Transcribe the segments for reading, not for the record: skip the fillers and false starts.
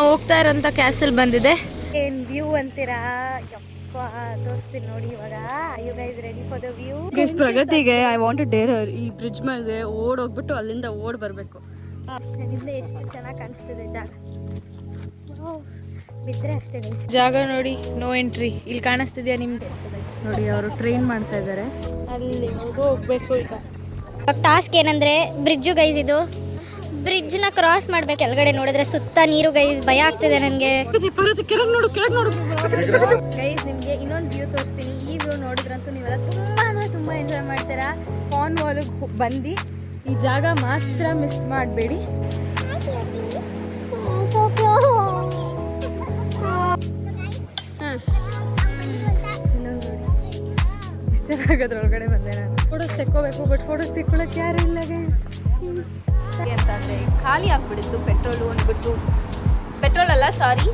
ಹೋಗ್ತಾ ಇರೋಂಥ ಕ್ಯಾಸಲ್ ಬಂದಿದೆ. ಏನ್ ವ್ಯೂ ಅಂತೀರಾ? ಯಪ್ಪ ತೋರಿಸ್ತೀನಿ ನೋಡಿ ಇವಾಗ. You guys ready for the view? Guys ಪ್ರಗತಿಗೆ I want to dare her ಈ ಬ್ರಿಡ್ಜ್ ಮೇಲೆ ಹೋಗ್ಬಿಟ್ಟು ಅಲ್ಲಿಂದ ಬರಬೇಕು. ನನ್ನಿಂದ ಎಷ್ಟು ಚೆನ್ನಾಗಿ ಕಾಣಿಸ್ತಿದೆ ಜಾಗ. ಬಿದ್ದರೆ ಅಷ್ಟೇ ಗೈಸ್. ಜಾಗ ನೋಡಿ, ನೋ ಎಂಟ್ರಿ. ಇಲ್ಲಿ ಕಾಣಿಸ್ತಿದ್ಯಾ ನಿಮ್ಗೆ? ನೋಡಿ ಅವರು ಟ್ರೈನ್ ಮಾಡ್ತಾ ಇದ್ದಾರೆ, ಅಲ್ಲಿ ಹೋಗ್ಬೇಕು. ಈಗ ಟಾಸ್ಕ್ ಏನಂದ್ರೆ ಬ್ರಿಡ್ಜು ಗೈಸ್, ಇದು ಬ್ರಿಡ್ಜ್ ನ ಕ್ರಾಸ್ ಮಾಡ್ಬೇಕು. ಕೆಳಗಡೆ ನೋಡಿದ್ರೆ ಸುತ್ತ ನೀರು ಗೈಸ್, ಭಯ ಆಗ್ತಿದೆ ನನಗೆ. ಗೈಸ್ ನಿಮ್ಗೆ ಇನ್ನೊಂದು ವ್ಯೂ ತೋರಿಸ್ತೀನಿ. ಈ ವ್ಯೂ ನೋಡಿದ್ರಂತೂ ನೀವೆಲ್ಲ ತುಂಬಾ ಎಂಜಾಯ್ ಮಾಡ್ತೀರಾ. ಕಾರ್ನ್ವಾಲ್ಗೆ ಬಂದು ಈ ಜಾಗ ಮಾತ್ರ ಮಿಸ್ ಮಾಡಬೇಡಿ. ಎಷ್ಟು ಚೆನ್ನಾಗದ್ರೊಳಗಡೆ ಬಂದೆ ನಾನು. ಫೋಟೋಸ್ ತೆಕ್ಕೋಬೇಕು, ಬಟ್ ಫೋಟೋಸ್ ತೆಕ್ಕೊಳಕ್ಕೆ ಯಾರು ಇಲ್ಲ ಗೈಸ್. ಅಂತಂದರೆ ಖಾಲಿ ಆಗಿಬಿಡಿತ್ತು ಪೆಟ್ರೋಲು ಅಂದ್ಬಿಟ್ಟು. ಪೆಟ್ರೋಲ್ ಅಲ್ಲ, ಸಾರಿ,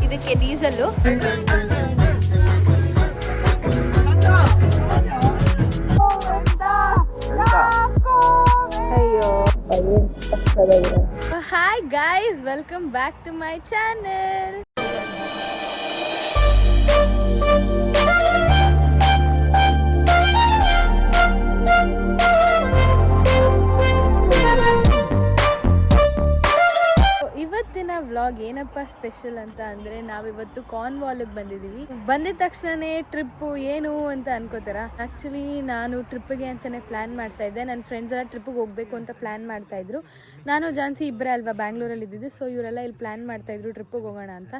ಇದಕ್ಕೆ ಡೀಸೆಲ್ಲು. ಅಯ್ಯೋ, hi guys, welcome back to my channel. ಇವತ್ತಿನ ವ್ಲಾಗ್ ಏನಪ್ಪ ಸ್ಪೆಷಲ್ ಅಂತ ಅಂದರೆ, ನಾವಿವತ್ತು ಕಾರ್ನ್ವಾಲ್ಗೆ ಬಂದಿದ್ದೀವಿ. ಬಂದಿದ ತಕ್ಷಣನೇ ಟ್ರಿಪ್ಪು ಏನು ಅಂತ ಅನ್ಕೋತಾರ. ಆ್ಯಕ್ಚುಲಿ ನಾನು ಟ್ರಿಪ್ಪಿಗೆ ಅಂತಲೇ ಪ್ಲ್ಯಾನ್ ಮಾಡ್ತಾ ಇದ್ದೆ. ನನ್ನ ಫ್ರೆಂಡ್ಸ್ ಎಲ್ಲ ಟ್ರಿಪ್ಪಿಗೆ ಹೋಗಬೇಕು ಅಂತ ಪ್ಲ್ಯಾನ್ ಮಾಡ್ತಾಯಿದ್ರು. ನಾನು ಜಾನ್ಸಿ ಇಬ್ಬರೇ ಅಲ್ವಾ ಬ್ಯಾಂಗ್ಳೂರಲ್ಲಿ ಇದ್ದಿದ್ದು, ಸೊ ಇವರೆಲ್ಲ ಇಲ್ಲಿ ಪ್ಲ್ಯಾನ್ ಮಾಡ್ತಾಯಿದ್ರು ಟ್ರಿಪ್ಪಿಗೆ ಹೋಗೋಣ ಅಂತ.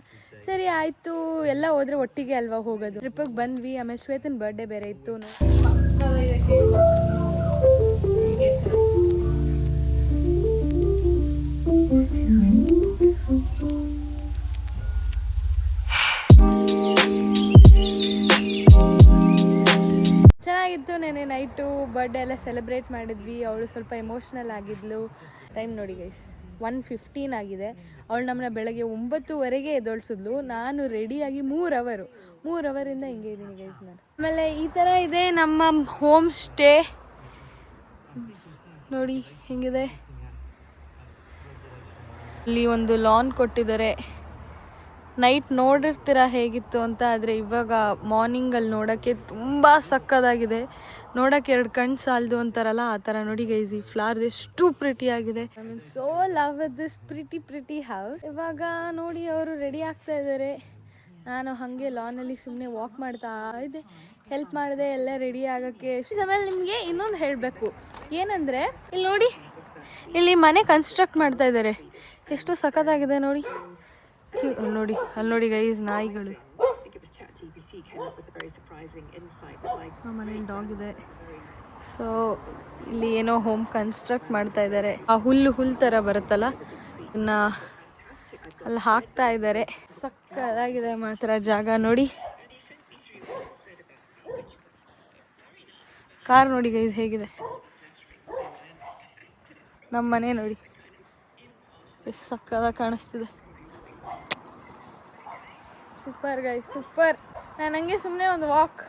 ಸರಿ ಆಯಿತು, ಎಲ್ಲ ಹೋದರೆ ಒಟ್ಟಿಗೆ ಅಲ್ವಾ ಹೋಗೋದು. ಟ್ರಿಪ್ಪಿಗೆ ಬಂದ್ವಿ. ಆಮೇಲೆ ಶ್ವೇತನ ಬರ್ಡೇ ಬೇರೆ ಇತ್ತು. ಚೆನ್ನಾಗಿತ್ತು. ನೆನೆ ನೈಟು ಬರ್ಡೇ ಎಲ್ಲ ಸೆಲೆಬ್ರೇಟ್ ಮಾಡಿದ್ವಿ. ಅವಳು ಸ್ವಲ್ಪ ಎಮೋಷ್ನಲ್ ಆಗಿದ್ಲು. ಟೈಮ್ ನೋಡಿ ಗೈಸ್, 1:15 ಆಗಿದೆ. ಅವಳು ನಮ್ಮನ್ನ ಬೆಳಗ್ಗೆ 9:00 ಎದ್ದೊಳ್ಸಿದ್ಲು. ನಾನು ರೆಡಿಯಾಗಿ 3 ಅವರಿಂದ ಹಿಂಗೆ ಇದ್ದೀನಿ ಗೈಸ್ ನಾನು. ಆಮೇಲೆ ಈ ಥರ ಇದೆ ನಮ್ಮ ಹೋಮ್ ಸ್ಟೇ. ನೋಡಿ ಹೆಂಗಿದೆ. ಇಲ್ಲಿ ಒಂದು ಲಾನ್ ಕೊಟ್ಟಿದ್ದಾರೆ. ನೈಟ್ ನೋಡಿರ್ತೀರ ಹೇಗಿತ್ತು ಅಂತ. ಆದರೆ ಇವಾಗ ಮಾರ್ನಿಂಗಲ್ಲಿ ನೋಡೋಕ್ಕೆ ತುಂಬ ಸಕ್ಕದಾಗಿದೆ. ನೋಡೋಕ್ಕೆ 2 ಕಣ್ಣು ಸಾಲದು ಅಂತಾರಲ್ಲ, ಆ ಥರ ನೋಡಿ ಗೈಸ್. ಈ ಫ್ಲವರ್ಸ್ ಎಷ್ಟು ಪ್ರಿಟಿ ಆಗಿದೆ. I mean so love with this pretty house. ಇವಾಗ ನೋಡಿ ಅವರು ರೆಡಿ ಆಗ್ತಾ ಇದ್ದಾರೆ. ನಾನು ಹಾಗೆ ಲಾನಲ್ಲಿ ಸುಮ್ಮನೆ ವಾಕ್ ಮಾಡ್ತಾ ಇದ್ದೆ, ಹೆಲ್ಪ್ ಮಾಡಿದೆ ಎಲ್ಲ ರೆಡಿ ಆಗೋಕ್ಕೆ. ಆಮೇಲೆ ನಿಮಗೆ ಇನ್ನೊಂದು ಹೇಳಬೇಕು ಏನಂದರೆ, ಇಲ್ಲಿ ನೋಡಿ, ಇಲ್ಲಿ ಮನೆ ಕನ್ಸ್ಟ್ರಕ್ಟ್ ಮಾಡ್ತಾ ಇದ್ದಾರೆ. ಎಷ್ಟು ಸಖತ್ತಾಗಿದೆ ನೋಡಿ. ನೋಡಿ ಅಲ್ಲಿ ನೋಡಿ ಗೈಸ್, ನಾಯಿಗಳು. ಮನೇಲಿ ಡಾಗ್ ಇದೆ. ಸೊ ಇಲ್ಲಿ ಏನೋ ಹೋಮ್ ಕನ್ಸ್ಟ್ರಕ್ಟ್ ಮಾಡ್ತಾ ಇದ್ದಾರೆ. ಆ ಹುಲ್ಲು ಥರ ಬರುತ್ತಲ್ಲ, ಇನ್ನು ಅಲ್ಲಿ ಹಾಕ್ತಾ ಇದ್ದಾರೆ. ಸಕ್ಕತ್ತಾಗಿದೆ ಮಾತ್ರ ಜಾಗ ನೋಡಿ. ಕಾರ್ ನೋಡಿ ಗೈಸ್ ಹೇಗಿದೆ. ನಮ್ಮ ಮನೆ ನೋಡಿ ಎಷ್ಟು ಸಕ್ಕತ್ತಾಗಿ ಕಾಣಿಸ್ತಿದೆ. Super guys, super. ನಾನು ಹಂಗೆ ಸುಮ್ಮನೆ ಒಂದು ವಾಕ್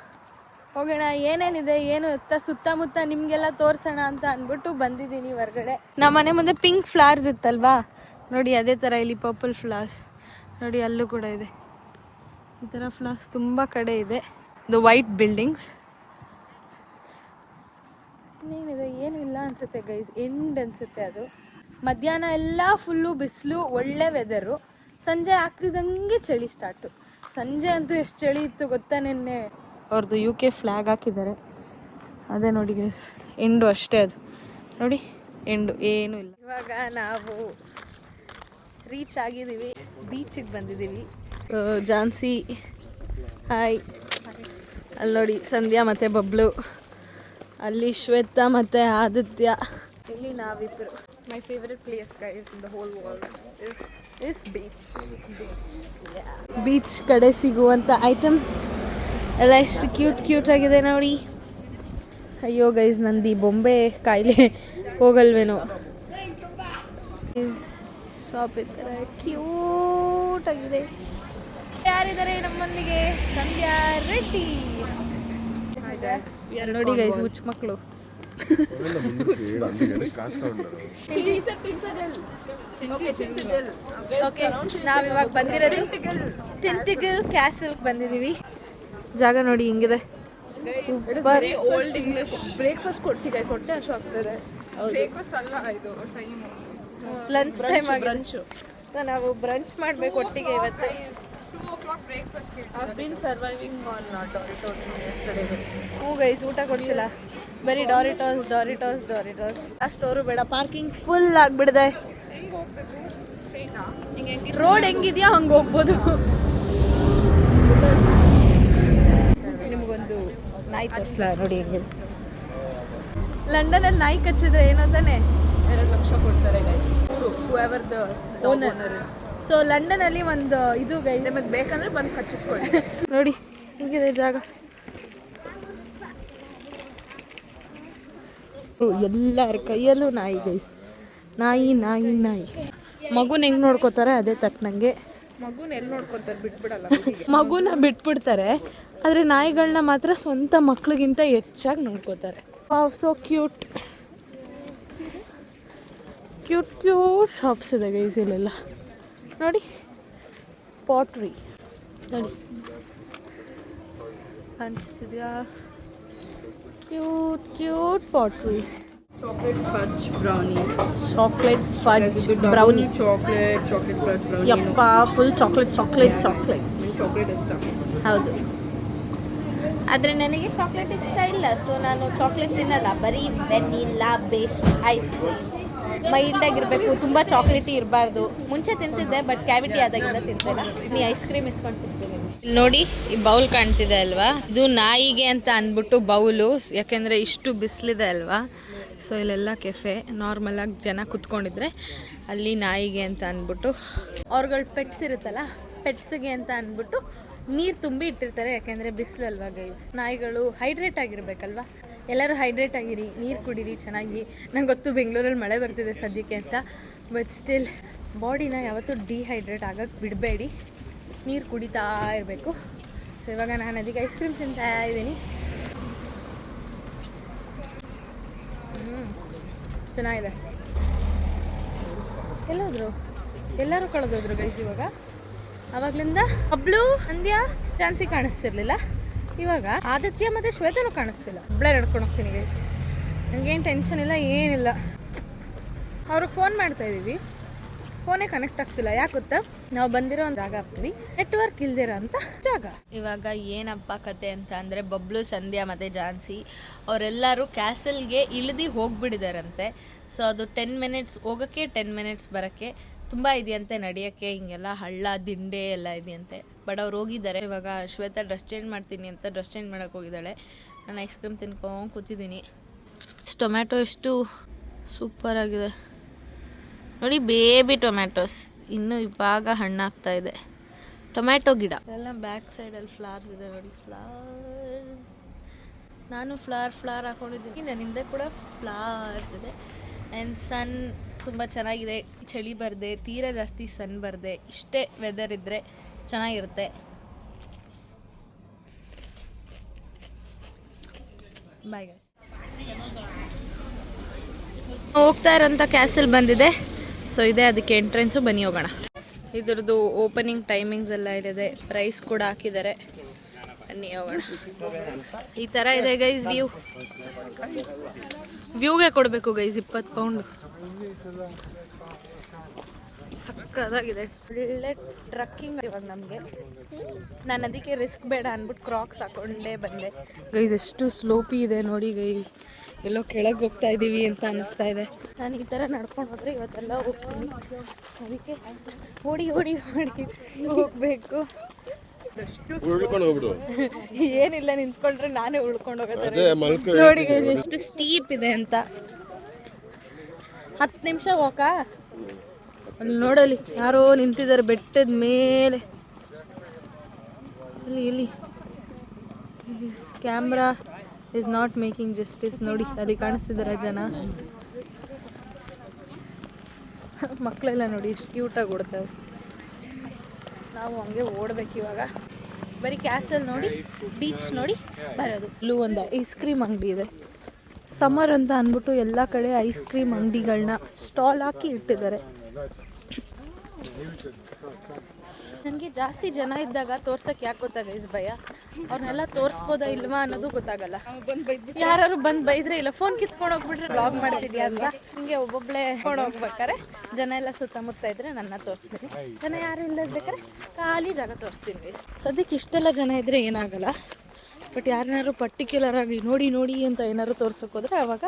ಹೋಗೋಣ, ಏನೇನಿದೆ ಏನು ಎತ್ತ ಸುತ್ತಮುತ್ತ ನಿಮಗೆಲ್ಲ ತೋರಿಸೋಣ ಅಂತ ಅಂದ್ಬಿಟ್ಟು ಬಂದಿದ್ದೀನಿ ಹೊರಗಡೆ. ನಮ್ಮ ಮನೆ ಮುಂದೆ ಪಿಂಕ್ ಫ್ಲವರ್ಸ್ ಇತ್ತಲ್ವಾ, ನೋಡಿ ಅದೇ ಥರ ಇಲ್ಲಿ ಪರ್ಪಲ್ ಫ್ಲವರ್ಸ್ ನೋಡಿ, ಅಲ್ಲೂ ಕೂಡ ಇದೆ. ಈ ಥರ ಫ್ಲವರ್ಸ್ ತುಂಬ ಕಡೆ ಇದೆ. ಇದು ವೈಟ್ ಬಿಲ್ಡಿಂಗ್ಸ್. ಇನ್ನೇನಿದೆ, ಏನೂ ಇಲ್ಲ ಅನಿಸುತ್ತೆ ಗೈಸ್. ಎಂಡ್ ಅನಿಸುತ್ತೆ ಅದು. ಮಧ್ಯಾಹ್ನ ಎಲ್ಲ ಫುಲ್ಲು ಬಿಸಿಲು, ಒಳ್ಳೆ ವೆದರು. ಸಂಜೆ ಆಗ್ತಿದ್ದಂಗೆ ಚಳಿ ಸ್ಟಾರ್ಟು. ಸಂಜೆ ಅಂತೂ ಎಷ್ಟು ಚಳಿ ಇತ್ತು ಗೊತ್ತಾ. ನಿನ್ನೆ ಅವ್ರದ್ದು UK ಫ್ಲ್ಯಾಗ್ ಹಾಕಿದ್ದಾರೆ, ಅದೇ ನೋಡಿ ಗೈಸ್. ಎಂಡು ಅಷ್ಟೇ ಅದು ನೋಡಿ, ಎಂಡು ಏನೂ ಇಲ್ಲ. ಇವಾಗ ನಾವು ರೀಚ್ ಆಗಿದ್ದೀವಿ, ಬೀಚಿಗೆ ಬಂದಿದ್ದೀವಿ. ಜಾನ್ಸಿ ಹಾಯ್. ಅಲ್ಲಿ ನೋಡಿ ಸಂಧ್ಯಾ ಮತ್ತು ಬಬ್ಲು, ಅಲ್ಲಿ ಶ್ವೇತಾ ಮತ್ತು ಆದಿತ್ಯ, ಇಲ್ಲಿ ನಾವಿಬ್ಬರು. My favorite place guys in the whole world is beach. Beach ಕಡೆ ಸಿಗುವಂಥ ಐಟಮ್ಸ್ ಎಲ್ಲ ಎಷ್ಟು ಕ್ಯೂಟ್ ಆಗಿದೆ ನೋಡಿ. ಅಯ್ಯೋ ಗೈಸ್, ನಂದು ಬೊಂಬೆ ಕಾಯಿಲೆ ಹೋಗಲ್ವೇನೋ. ಶಾಪ್ ಈ ಥರ ಕ್ಯೂಟ್ ಆಗಿದೆ. ಯಾರಿದ್ದಾರೆ ನಮ್ಮೊಂದಿಗೆ? ಸಂಧ್ಯಾ ರೆಡ್ಡಿ ನೋಡಿ ಗೈಸ್, ಹುಚ್ಚ ಮಕ್ಕಳು. ಓಕೆ ನಾವಿವಾಗ ಬಂದಿರೋದು ಟಿಂಟಿಗಲ್ ಕ್ಯಾಸಲ್ಗೆ ಬಂದಿದ್ದೀವಿ. ಜಾಗ ನೋಡಿ ಹಿಂಗಿದೆ. ಓಲ್ಡ್ ಇಂಗ್ಲಿಷ್ ಬ್ರೇಕ್ಫಾಸ್ಟ್ ಕೊಡ್ಸಿ ಗೈಸ್, ಹೊಟ್ಟೆ ಹಸು ಆಗ್ತದೆ. ಬ್ರೇಕ್ಫಾಸ್ಟ್ ಅಲ್ಲ ಇದು, ಲಂಚ್ ಟೈಮ್ ಆಗಿ ಬ್ರಂಚ್. ನಾವು ಬ್ರಂಚ್ ಮಾಡಬೇಕು ಒಟ್ಟಿಗೆ ಇವತ್ತು. 2 o'clock breakfast. I've been surviving on Doritos yesterday. ಹ್ಞೂ ಗೈಸ್, ಊಟ ಕೊಡಿಸಿಲ್ಲ, ಬರೀ ಡಾರಿಟೋಸ್ ಡಾರಿಟೋಸ್ ಡಾರಿಟೋಸ್. ಅಷ್ಟೋರು ಬೇಡ, ಪಾರ್ಕಿಂಗ್ ಫುಲ್ ಆಗಿಬಿಡಿದೆ. ಹೆಂಗೆ ಹೋಗ್ಬೇಕು? ಸ್ಟ್ರೈಟಾ? ರೋಡ್ ಹೆಂಗಿದೆಯಾ ಹಂಗೆ ಹೋಗ್ಬೋದು. ನಿಮಗೊಂದು ನಾಯಿ ತೋರಿಸ್ಲಾ ನೋಡಿ ಹೆಂಗಿದೆ. ಲಂಡನಲ್ಲಿ ನಾಯಿ ಕಚ್ಚಿದ್ರೆ ಏನೋ ತಾನೆ 2 ಲಕ್ಷ ಕೊಡ್ತಾರೆ guys. whoever the owner is. So ಲಂಡನಲ್ಲಿ ಒಂದು ಇದು ಗೈಸ್, ನಿಮಗೆ ಬೇಕಂದ್ರೆ ಬಂದು ಕಚ್ಚಿಸ್ಕೊಳ್ಳಿ. ನೋಡಿ ಹಿಂಗಿದೆ ಜಾಗ. ಎಲ್ಲರ ಕೈಯಲ್ಲೂ ನಾಯಿ ಗೈಸ್, ನಾಯಿ ನಾಯಿ ನಾಯಿ. ಮಗುನ ಹೆಂಗೆ ನೋಡ್ಕೋತಾರೆ ಅದೇ ತಕ್ಕನಂಗೆ ಮಗುನ ಎಲ್ಲಿ ನೋಡ್ಕೊತಾರೆ, ಬಿಟ್ಬಿಡಲ್ಲ. ಮಗುನ ಬಿಟ್ಬಿಡ್ತಾರೆ, ಆದರೆ ನಾಯಿಗಳನ್ನ ಮಾತ್ರ ಸ್ವಂತ ಮಕ್ಳಿಗಿಂತ ಹೆಚ್ಚಾಗಿ ನೋಡ್ಕೋತಾರೆ. So cute cute cute shops ಇದೆ ಗೈಸ್ ಇಲ್ಲೆಲ್ಲ. ನೋಡಿ ಪಾಟ್ರಿ ನೋಡಿ ಕಾಣಿಸ್ತಿದ್ಯಾ, cute cute pastries. Chocolate fudge brownie, chocolate fudge brownie, chocolate fudge brownie. ಯಪ್ಪ full chocolate chocolate chocolate. Chocolate ಇಷ್ಟ. ಹೌದು, ಆದರೆ ನನಗೆ ಚಾಕ್ಲೇಟ್ ಇಷ್ಟ ಇಲ್ಲ, ಸೊ ನಾನು ಚಾಕ್ಲೇಟ್ ತಿನ್ನಲ್ಲ, ಬರೀ ವೆನಿಲ್ಲಾ ಬೇಸ್ಡ್ ಐಸ್ ಕ್ರೀಮ್. ಮೈಲ್ಡಾಗಿರಬೇಕು, ತುಂಬ ಚಾಕ್ಲೇಟಿ ಇರಬಾರ್ದು. ಮುಂಚೆ ತಿಂತಿದ್ದೆ, ಬಟ್ ಕ್ಯಾವಿಟಿ ಆದಾಗಿಂದ ತಿಂತಿಲ್ಲ. ನೀ ಐಸ್ ಕ್ರೀಮ್ ಇಸ್ಕೊಂಡು ಸಿಗ್ತೀನಿ. ನೋಡಿ ಈ ಬೌಲ್ ಕಾಣ್ತಿದೆ ಅಲ್ವಾ, ಇದು ನಾಯಿಗೆ ಅಂತ ಅಂದ್ಬಿಟ್ಟು ಬೌಲು, ಯಾಕೆಂದರೆ ಇಷ್ಟು ಬಿಸಿಲಿದೆ ಅಲ್ವಾ. ಸೊ ಇಲ್ಲೆಲ್ಲ ಕೆಫೆ, ನಾರ್ಮಲಾಗಿ ಜನ ಕುತ್ಕೊಂಡಿದ್ರೆ ಅಲ್ಲಿ ನಾಯಿಗೆ ಅಂತ ಅಂದ್ಬಿಟ್ಟು ಅವ್ರುಗಳ ಪೆಟ್ಸ್ ಇರುತ್ತಲ್ಲ, ಪೆಟ್ಸಿಗೆ ಅಂತ ಅಂದ್ಬಿಟ್ಟು ನೀರು ತುಂಬಿ ಇಟ್ಟಿರ್ತಾರೆ, ಯಾಕೆಂದರೆ ಬಿಸಿಲಲ್ವಾ ಗೈಸ್. ನಾಯಿಗಳು ಹೈಡ್ರೇಟ್ ಆಗಿರಬೇಕಲ್ವಾ. ಎಲ್ಲರೂ ಹೈಡ್ರೇಟ್ ಆಗಿರಿ, ನೀರು ಕುಡೀರಿ ಚೆನ್ನಾಗಿ. ನಂಗೆ ಗೊತ್ತು ಬೆಂಗಳೂರಲ್ಲಿ ಮಳೆ ಬರ್ತಿದೆ ಸದ್ಯಕ್ಕೆ ಅಂತ, ಬಟ್ ಸ್ಟಿಲ್ ಬಾಡಿನ ಯಾವತ್ತೂ ಡಿಹೈಡ್ರೇಟ್ ಆಗೋಕ್ಕೆ ಬಿಡಬೇಡಿ, ನೀರು ಕುಡಿತಾ ಇರಬೇಕು. ಸೊ ಇವಾಗ ನಾನು ಅದಕ್ಕೆ ಐಸ್ ಕ್ರೀಮ್ ತಿಂತಾ ಇದ್ದೀನಿ. ಚೆನ್ನಾಗಿದೆ. ಎಲ್ಲರೂ ಕಳೆದೋದ್ರು ಗೈಸ್ ಇವಾಗ. ಆವಾಗಲಿಂದ ಅಬ್ಳು ಅಂದ್ಯ ಚಾನ್ಸಿ ಕಾಣಿಸ್ತಿರ್ಲಿಲ್ಲ, ಇವಾಗ ಆದಿತ್ಯ ಮತ್ತು ಶ್ವೇತನೂ ಕಾಣಿಸ್ತಿಲ್ಲ. ಒಬ್ಬಳೇ ನಡ್ಕೊಂಡು ಹೋಗ್ತೀನಿ ಗೈಸ್, ನನಗೇನು ಟೆನ್ಷನ್ ಇಲ್ಲ ಏನಿಲ್ಲ. ಅವ್ರಿಗೆ ಫೋನ್ ಮಾಡ್ತಾ ಇದ್ದೀವಿ, ಫೋನೇ ಕನೆಕ್ಟ್ ಆಗ್ತಿಲ್ಲ. ಯಾಕೆ ಗೊತ್ತಾ, ನಾವು ಬಂದಿರೋ ಒಂದು ಜಾಗ ಆಗ್ತೀವಿ, ನೆಟ್ವರ್ಕ್ ಇಲ್ದಿರೋ ಅಂತ ಜಾಗ. ಇವಾಗ ಏನಪ್ಪ ಕತೆ ಅಂತ ಅಂದರೆ, ಬಬ್ಲು, ಸಂಧ್ಯಾ ಮತ್ತು ಜಾನ್ಸಿ ಅವರೆಲ್ಲರೂ ಕ್ಯಾಸಲ್ಗೆ ಇಳಿದು ಹೋಗ್ಬಿಟ್ಟಿದಾರಂತೆ. ಸೊ ಅದು 10 ಮಿನಿಟ್ಸ್ ಹೋಗೋಕ್ಕೆ, 10 ಮಿನಿಟ್ಸ್ ಬರೋಕ್ಕೆ, ತುಂಬ ಇದೆಯಂತೆ ನಡೆಯೋಕ್ಕೆ. ಹಿಂಗೆಲ್ಲ ಹಳ್ಳ ದಿಂಡೆ ಎಲ್ಲ ಇದೆಯಂತೆ. ಬಟ್ ಅವ್ರು ಹೋಗಿದ್ದಾರೆ. ಇವಾಗ ಶ್ವೇತಾ ಡ್ರೆಸ್ ಚೇಂಜ್ ಮಾಡ್ತೀನಿ ಅಂತ ಡ್ರೆಸ್ ಚೇಂಜ್ ಮಾಡೋಕ್ಕೆ ಹೋಗಿದ್ದಾಳೆ. ನಾನು ಐಸ್ ಕ್ರೀಮ್ ತಿನ್ಕೊಂಡು ಕೂತಿದ್ದೀನಿ. ಟೊಮ್ಯಾಟೊ ಎಷ್ಟು ಸೂಪರಾಗಿದೆ ನೋಡಿ, ಬೇಬಿ ಟೊಮ್ಯಾಟೋಸ್, ಇನ್ನೂ ಇವಾಗ ಹಣ್ಣಾಗ್ತಾ ಇದೆ. ಟೊಮ್ಯಾಟೊ ಗಿಡ ಎಲ್ಲ ಬ್ಯಾಕ್ ಸೈಡಲ್ಲಿ ಫ್ಲವರ್ಸ್ ಇದೆ ನೋಡಿ, ಫ್ಲವರ್ಸ್. ನಾನು ಫ್ಲವರ್ ಹಾಕೊಂಡಿದ್ದೀನಿ, ನನ್ನ ಹಿಂದೆ ಕೂಡ ಫ್ಲವರ್ಸ್ ಇದೆ. ಆ್ಯಂಡ್ ಸನ್ ತುಂಬ ಚೆನ್ನಾಗಿದೆ, ಚಳಿ ಬರದೆ, ತೀರಾ ಜಾಸ್ತಿ ಸನ್ ಬರದೆ, ಇಷ್ಟೇ ವೆದರ್ ಇದ್ದರೆ ಚೆನ್ನಾಗಿರುತ್ತೆ. Bye guys. ಹೋಗ್ತಾ ಇರೋಂಥ ಕ್ಯಾಸಲ್ ಬಂದಿದೆ. ಸೊ ಇದೆ ಅದಕ್ಕೆ ಎಂಟ್ರೆನ್ಸು, ಬನ್ನಿ ಹೋಗೋಣ. ಇದ್ರದ್ದು ಓಪನಿಂಗ್ ಟೈಮಿಂಗ್ಸ್ ಎಲ್ಲ ಇರಿದೆ, ಪ್ರೈಸ್ ಕೂಡ ಹಾಕಿದ್ದಾರೆ. ಬನ್ನಿ ಹೋಗೋಣ. ಈ ಥರ ಇದೆ ಗೈಸ್ ವ್ಯೂಗೆ ಕೊಡಬೇಕು ಗೈಸ್ 20 ಪೌಂಡು. ಸಕ್ಕದಾಗಿದೆ, ಒಳ್ಳೆ ಟ್ರಕ್ಕಿಂಗ್ ಇವಾಗ ನಮಗೆ. ನಾನು ಅದಕ್ಕೆ ರಿಸ್ಕ್ ಬೇಡ ಅಂದ್ಬಿಟ್ಟು ಕ್ರಾಕ್ಸ್ ಹಾಕೊಂಡೇ ಬಂದೆ ಗೈಸ್. ಎಷ್ಟು ಸ್ಲೋಪಿ ಇದೆ ನೋಡಿ ಗೈಸ್, ಎಲ್ಲೋ ಕೆಳಗೆ ಹೋಗ್ತಾ ಇದ್ದೀವಿ ಅಂತ ಅನ್ನಿಸ್ತಾ ಇದೆ. ನಾನು ಈ ಥರ ನಡ್ಕೊಂಡು ಹೋದರೆ ಇವತ್ತೆಲ್ಲ ಹೋಗ್ತೀನಿ, ಅದಕ್ಕೆ ಓಡಿ ಹೋಗಬೇಕು. ಏನಿಲ್ಲ, ನಿಂತ್ಕೊಂಡ್ರೆ ನಾನೇ ಉಳ್ಕೊಂಡು ಹೋಗೋದು ನೋಡಿ ಗೈಸ್, ಎಷ್ಟು ಸ್ಟೀಪ್ ಇದೆ ಅಂತ. 10 ನಿಮಿಷ ಹೋಗಾ. ಅಲ್ಲಿ ನೋಡಲಿ ಯಾರೋ ನಿಂತಿದ್ದಾರೆ ಬೆಟ್ಟದ ಮೇಲೆ. ಇಲ್ಲಿ camera is not making justice. ನೋಡಿ ಅಲ್ಲಿ ಕಾಣಿಸ್ತಿದ್ದಾರೆ ಜನ, ಮಕ್ಕಳೆಲ್ಲ ನೋಡಿ ಎಷ್ಟು ಕ್ಯೂಟಾಗಿ ಓಡ್ತವೆ. ನಾವು ಹಂಗೆ ಓಡ್ಬೇಕು ಇವಾಗ. ಬರೀ ಕ್ಯಾಸಲ್ ನೋಡಿ, ಬೀಚ್ ನೋಡಿ ಬರೋದು. ಇಲ್ಲೂ ಒಂದು ಐಸ್ ಕ್ರೀಮ್ ಅಂಗಡಿ ಇದೆ, ಸಮ್ಮರ್ ಅಂತ ಅಂದ್ಬಿಟ್ಟು ಎಲ್ಲ ಕಡೆ ಐಸ್ ಕ್ರೀಮ್ ಅಂಗಡಿಗಳನ್ನ ಸ್ಟಾಲ್ ಹಾಕಿ ಇಟ್ಟಿದ್ದಾರೆ. ನನಗೆ ಜಾಸ್ತಿ ಜನ ಇದ್ದಾಗ ತೋರ್ಸಕ್ಕೆ ಯಾಕೆ ಗೊತ್ತಾಗ ಇಸ್ ಭಯ, ಅವ್ರನ್ನೆಲ್ಲ ತೋರಿಸ್ಬೋದಾ ಇಲ್ವಾ ಅನ್ನೋದು ಗೊತ್ತಾಗಲ್ಲ. ಯಾರು ಬಂದು ಬೈದ್ರೆ ಇಲ್ಲ ಫೋನ್ ಕಿತ್ಕೊಂಡು ಹೋಗ್ಬಿಟ್ರೆ ಬ್ಲಾಗ್ ಮಾಡ್ತಿದ್ಯಾ ಅಂತ ಹಿಂಗೆ ಒಬ್ಬೊಬ್ಳೆ ಕೊಂಡು ಹೋಗ್ಬೇಕಾರೆ ಜನ ಎಲ್ಲ ಸುತ್ತಮುತ್ತ ಇದ್ರೆ ನನ್ನ ತೋರಿಸ್ತೀನಿ, ಜನ ಯಾರು ಇಲ್ಲಬೇಕಾರೆ ಖಾಲಿ ಜಾಗ ತೋರಿಸ್ತೀನಿ. ಸದ್ಯಕ್ಕೆ ಇಷ್ಟೆಲ್ಲ ಜನ ಇದ್ರೆ ಏನಾಗಲ್ಲ, ಬಟ್ ಯಾರನ್ನಾರು ಪರ್ಟಿಕ್ಯುಲರ್ ಆಗಿ ನೋಡಿ ನೋಡಿ ಅಂತ ಏನಾದ್ರು ತೋರ್ಸೋಕೆ ಹೋದ್ರೆ ಅವಾಗ